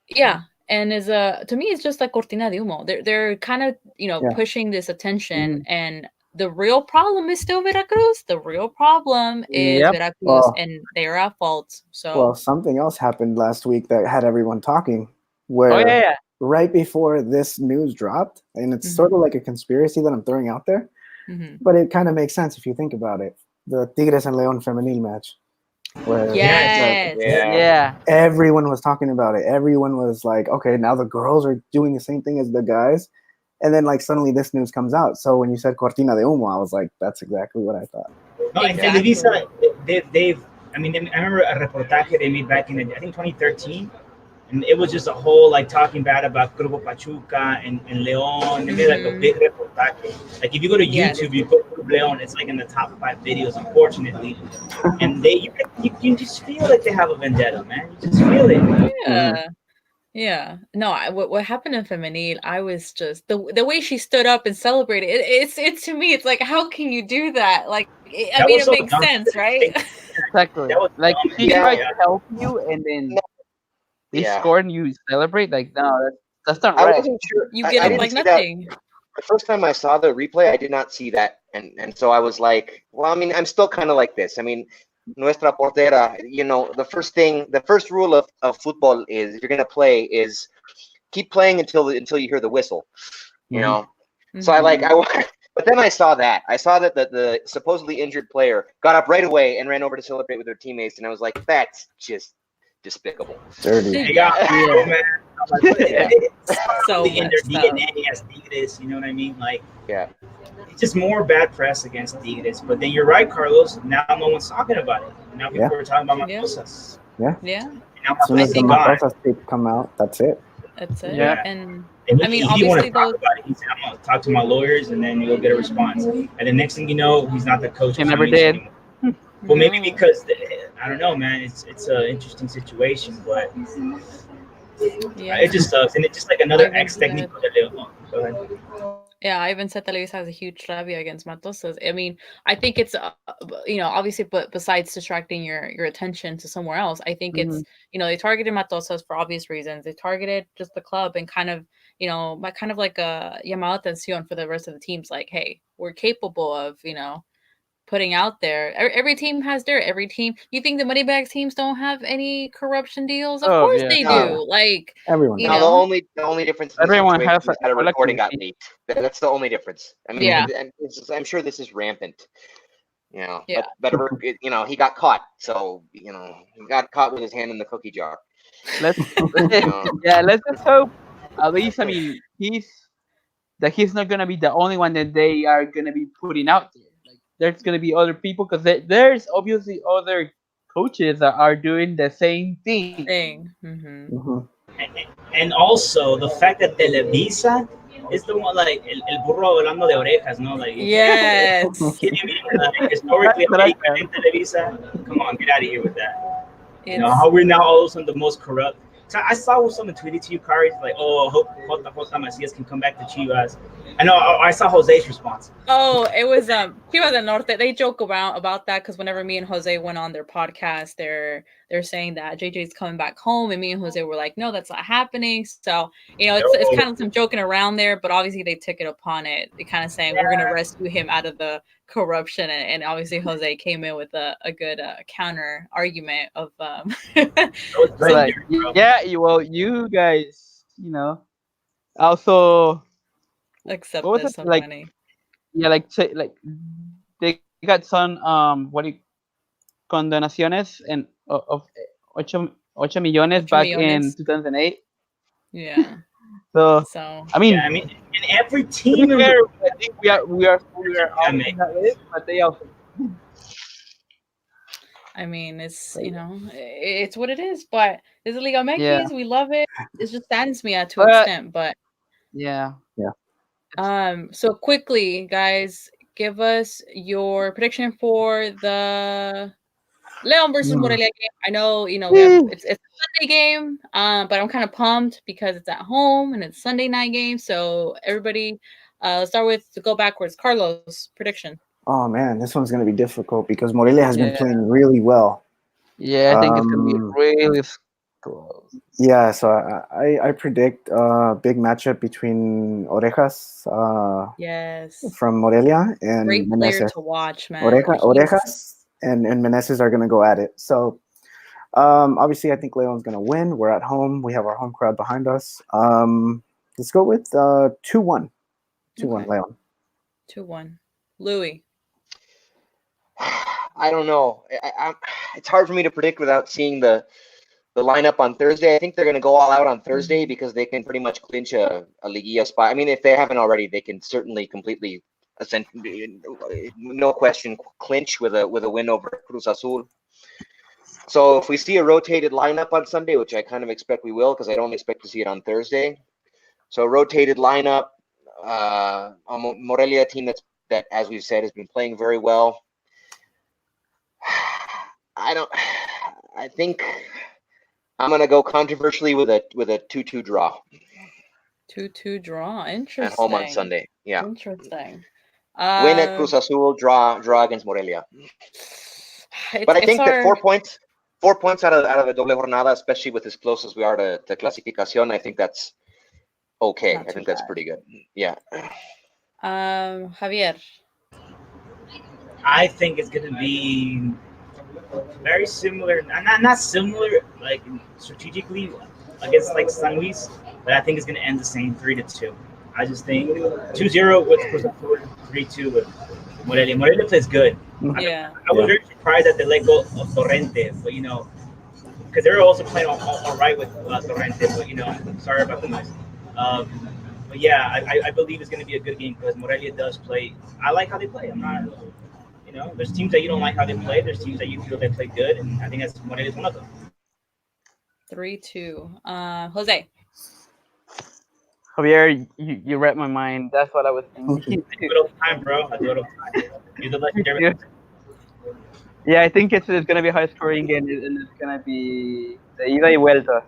Yeah, and to me, it's just like cortina de humo. They're kind of, you know, pushing this attention, and the real problem is still Veracruz. The real problem is Veracruz, and they're at fault. So something else happened last week that had everyone talking. Where right before this news dropped, and it's sort of like a conspiracy that I'm throwing out there, but it kind of makes sense if you think about it. The Tigres and León femenil match. Where everyone was talking about it. Everyone was like, okay, now the girls are doing the same thing as the guys. And then like suddenly this news comes out. So when you said cortina de humo, I was like, that's exactly what I thought. No, exactly. Televisa, I remember a reportaje they made back in, I think 2013. And it was just a whole like talking bad about Grupo Pachuca and León. They made like a big reportaje. Like if you go to YouTube, you put Grupo León, it's like in the top 5 videos, unfortunately. And you just feel like they have a vendetta, man. You just feel it. Yeah. No, what happened in Femenil, I was just the way she stood up and celebrated. It's to me, it's like, how can you do that? Like, I mean, it makes sense, right? Exactly. Like she tried to help you, and then they score and you celebrate. Like, no, that's not right. I wasn't sure. You get up like nothing. The first time I saw the replay, I did not see that, and so I was like, well, I mean, I'm still kind of like this. I mean, nuestra portera, you know, the first rule of football is if you're gonna play is keep playing until you hear the whistle, you know. So but then I saw that the supposedly injured player got up right away and ran over to celebrate with her teammates, and I was like, that's just despicable. Dirty. So in their DNA as Tigres, you know what I mean? Like, it's just more bad press against Tigres. But then you're right, Carlos. Now no one's talking about it. Now people are talking about Matosas. Yeah. Now as soon as the Matosas tape come out, that's it. That's it. Yeah. And I mean, obviously, talk about it. He said, "I'm gonna talk to my lawyers," and then you'll get a response. And the next thing you know, he's not the coach. He never did. Well, maybe because I don't know, man. It's an interesting situation, but Yeah. it just sucks, and it's just like another Ivan ex technical de Leon. Go ahead. Yeah, Ivan said Televisa has a huge rabia against Matosas. I mean, I think it's obviously, but besides distracting your attention to somewhere else, I think it's they targeted Matosas for obvious reasons. They targeted just the club and kind of kind of like a llamada atención for the rest of the teams. Like, hey, we're capable of putting out there. Every team has dirt. Every team. You think the Moneybags teams don't have any corruption deals? Of Oh, course yeah. they No. do. Like, Everyone. you Now know. the only difference in this Everyone situation has is that a recording got collectively. leaked. That's the only difference. I mean, Yeah. and I'm sure this is rampant. Yeah. But he got caught. So he got caught with his hand in the cookie jar. Let's know. let's just hope at least. I mean, he's not gonna be the only one that they are gonna be putting out there. Like, there's gonna be other people because there's obviously other coaches that are doing the same thing. Mm-hmm. Mhm. And also the fact that Televisa is the one, like el burro hablando de orejas, no? Like, Yes. kidding me? Historically, That's what I American and Televisa, come on, get out of here with that. It's, How we're now all of a sudden the most corrupt. So I saw someone tweeted to you, Kari, like, "Oh, I hope J. Macias can come back to Chivas." I know. I saw Jose's response. Oh, it was Chivas del Norte. They joke around about that because whenever me and Jose went on their podcast, they're saying that JJ's coming back home, and me and Jose were like, "No, that's not happening." So it's kind of some joking around there, but obviously they took it upon it. They kind of saying we're gonna rescue him out of the corruption, and obviously Jose came in with a good counter argument of Like, yeah, you guys, also accept what was this it some like? money. Yeah, like they got some what do you condonaciones and of 8 millones back in 2008. Yeah. So I mean, yeah, I mean, in every to be team, fair, I think we are on that list, but they also. I mean, it's it's what it is. But this is Liga MX. Yeah. We love it. It just saddens me to an But extent. But yeah. so quickly, guys, give us your prediction for the Leon versus Morelia game. I know we have it's a Sunday game, but I'm kind of pumped because it's at home and it's Sunday night game. So everybody, let's start with to go backwards. Carlos, prediction. Oh man, this one's going to be difficult because Morelia has been playing really well. Yeah, I think it's gonna be really close. Yeah, so I predict a big matchup between Orejas Yes. from Morelia and Great player Meneses. to watch, man. Orejas and Meneses are going to go at it. So obviously, I think Leon's going to win. We're at home. We have our home crowd behind us. Let's go with 2-1. 2-1 Leon. 2-1. Louis. I don't know. It's hard for me to predict without seeing the lineup on Thursday. I think they're going to go all out on Thursday because they can pretty much clinch a Liguilla spot. I mean, if they haven't already, they can certainly completely, no question, clinch with a win over Cruz Azul. So if we see a rotated lineup on Sunday, which I kind of expect we will, because I don't expect to see it on Thursday. So rotated lineup, a Morelia team that, as we've said, has been playing very well. I think I'm gonna go controversially with a 2-2 draw. 2-2 draw. Interesting. At home on Sunday. Yeah. Interesting. Win at Cruz Azul, draw against Morelia. But I think that 4 points out of the double-jornada, especially with as close as we are to clasificación, I think that's okay. I think that's pretty good. Yeah. Javier. I think it's gonna be very similar, not similar like strategically against like San Luis, but I think it's gonna end the same 3-2. I just think 2-0 with Cruz Azul, 3-2 with Morelia. Morelia plays good. Yeah. I was very surprised that they let go of Torrente, but because they're also playing all right with Torrente, but sorry about the noise. But yeah, I believe it's going to be a good game because Morelia does play. I like how they play. I'm not, there's teams that you don't like how they play. There's teams that you feel they play good, and I think that's Morelia's one of them. 3-2. Jose. Javier, you read my mind. That's what I was thinking. I do it all the time, bro. I do it all the time. You're the legendary. Yeah, I think it's going to be a high scoring game, and it's going to be the ida y vuelta.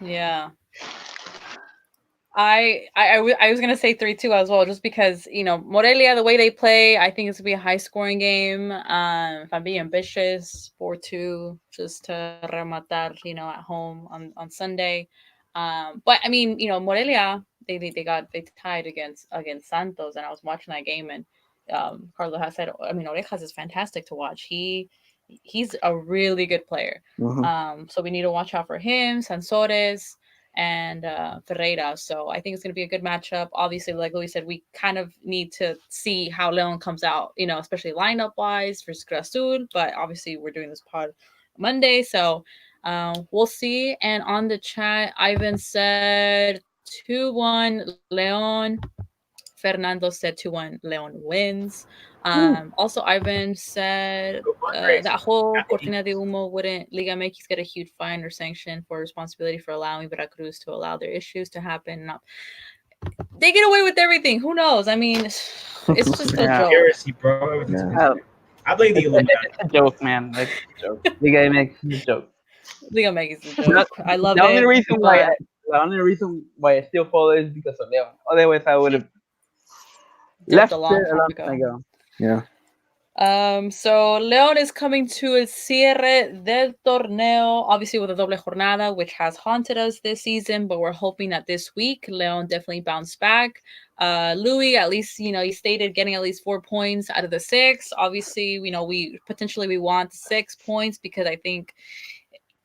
Yeah. I was gonna say 3-2 as well, just because Morelia, the way they play, I think it's gonna be a high scoring game. If I'm being ambitious, 4-2, just to rematar, at home on Sunday. But I mean, Morelia, they tied against Santos, and I was watching that game, and Carlos has said, I mean, Orejas is fantastic to watch. He's a really good player. So we need to watch out for him, Sansores and Ferreira. So I think it's going to be a good matchup. Obviously, like Louis said, we kind of need to see how Leon comes out, especially lineup wise versus Cruz Azul. But obviously, we're doing this pod Monday, so we'll see. And on the chat, Ivan said 2-1 Leon. Fernando said 2-1 Leon wins. Also, Ivan said that whole Cortina de Humo wouldn't Liga MX get a huge fine or sanction for responsibility for allowing Veracruz to allow their issues to happen. No. They get away with everything. Who knows? I mean, it's just a joke. Conspiracy, bro. I blame the Illuminati. It's a joke, man. Like, it's a joke. Liga MX is a joke. Liga MX is a joke. I love it. The only reason why I still follow is because of Leon. Otherwise, I would have left a long time ago. Yeah. So León is coming to el cierre del torneo, obviously with a double-jornada, which has haunted us this season, but we're hoping that this week León definitely bounced back. Louis, at least, he stated getting at least 4 points out of the 6. Obviously, we want 6 points because I think,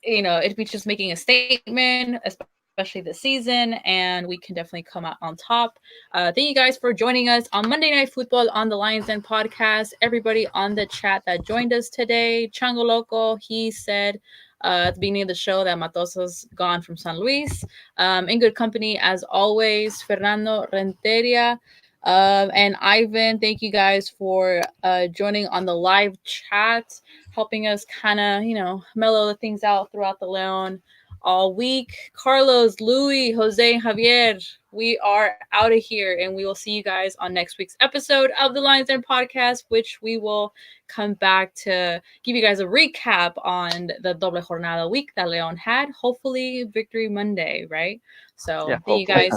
it'd be just making a statement, especially this season, and we can definitely come out on top. Thank you guys for joining us on Monday Night Football on the Lions Den podcast. Everybody on the chat that joined us today, Chango Loco, he said at the beginning of the show that Matosas gone from San Luis. In good company, as always, Fernando Renteria. And Ivan, thank you guys for joining on the live chat, helping us kind of, mellow the things out throughout the Leon all week. Carlos, Louis, Jose, Javier, we are out of here, and we will see you guys on next week's episode of the Lions Den podcast, which we will come back to give you guys a recap on the doble jornada week that Leon had. Hopefully, Victory Monday, right? So, yeah, thank you guys.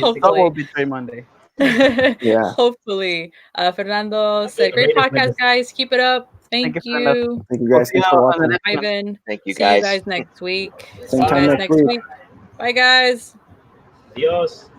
Hopefully. Will be Victory Monday. Yeah. Hopefully. Fernando said, great podcast, guys. Keep it up. Thank you. Thank you guys. Thanks for watching. Ivan. Thank you, See guys. you guys next week. Same time next week. Bye, guys. Adios.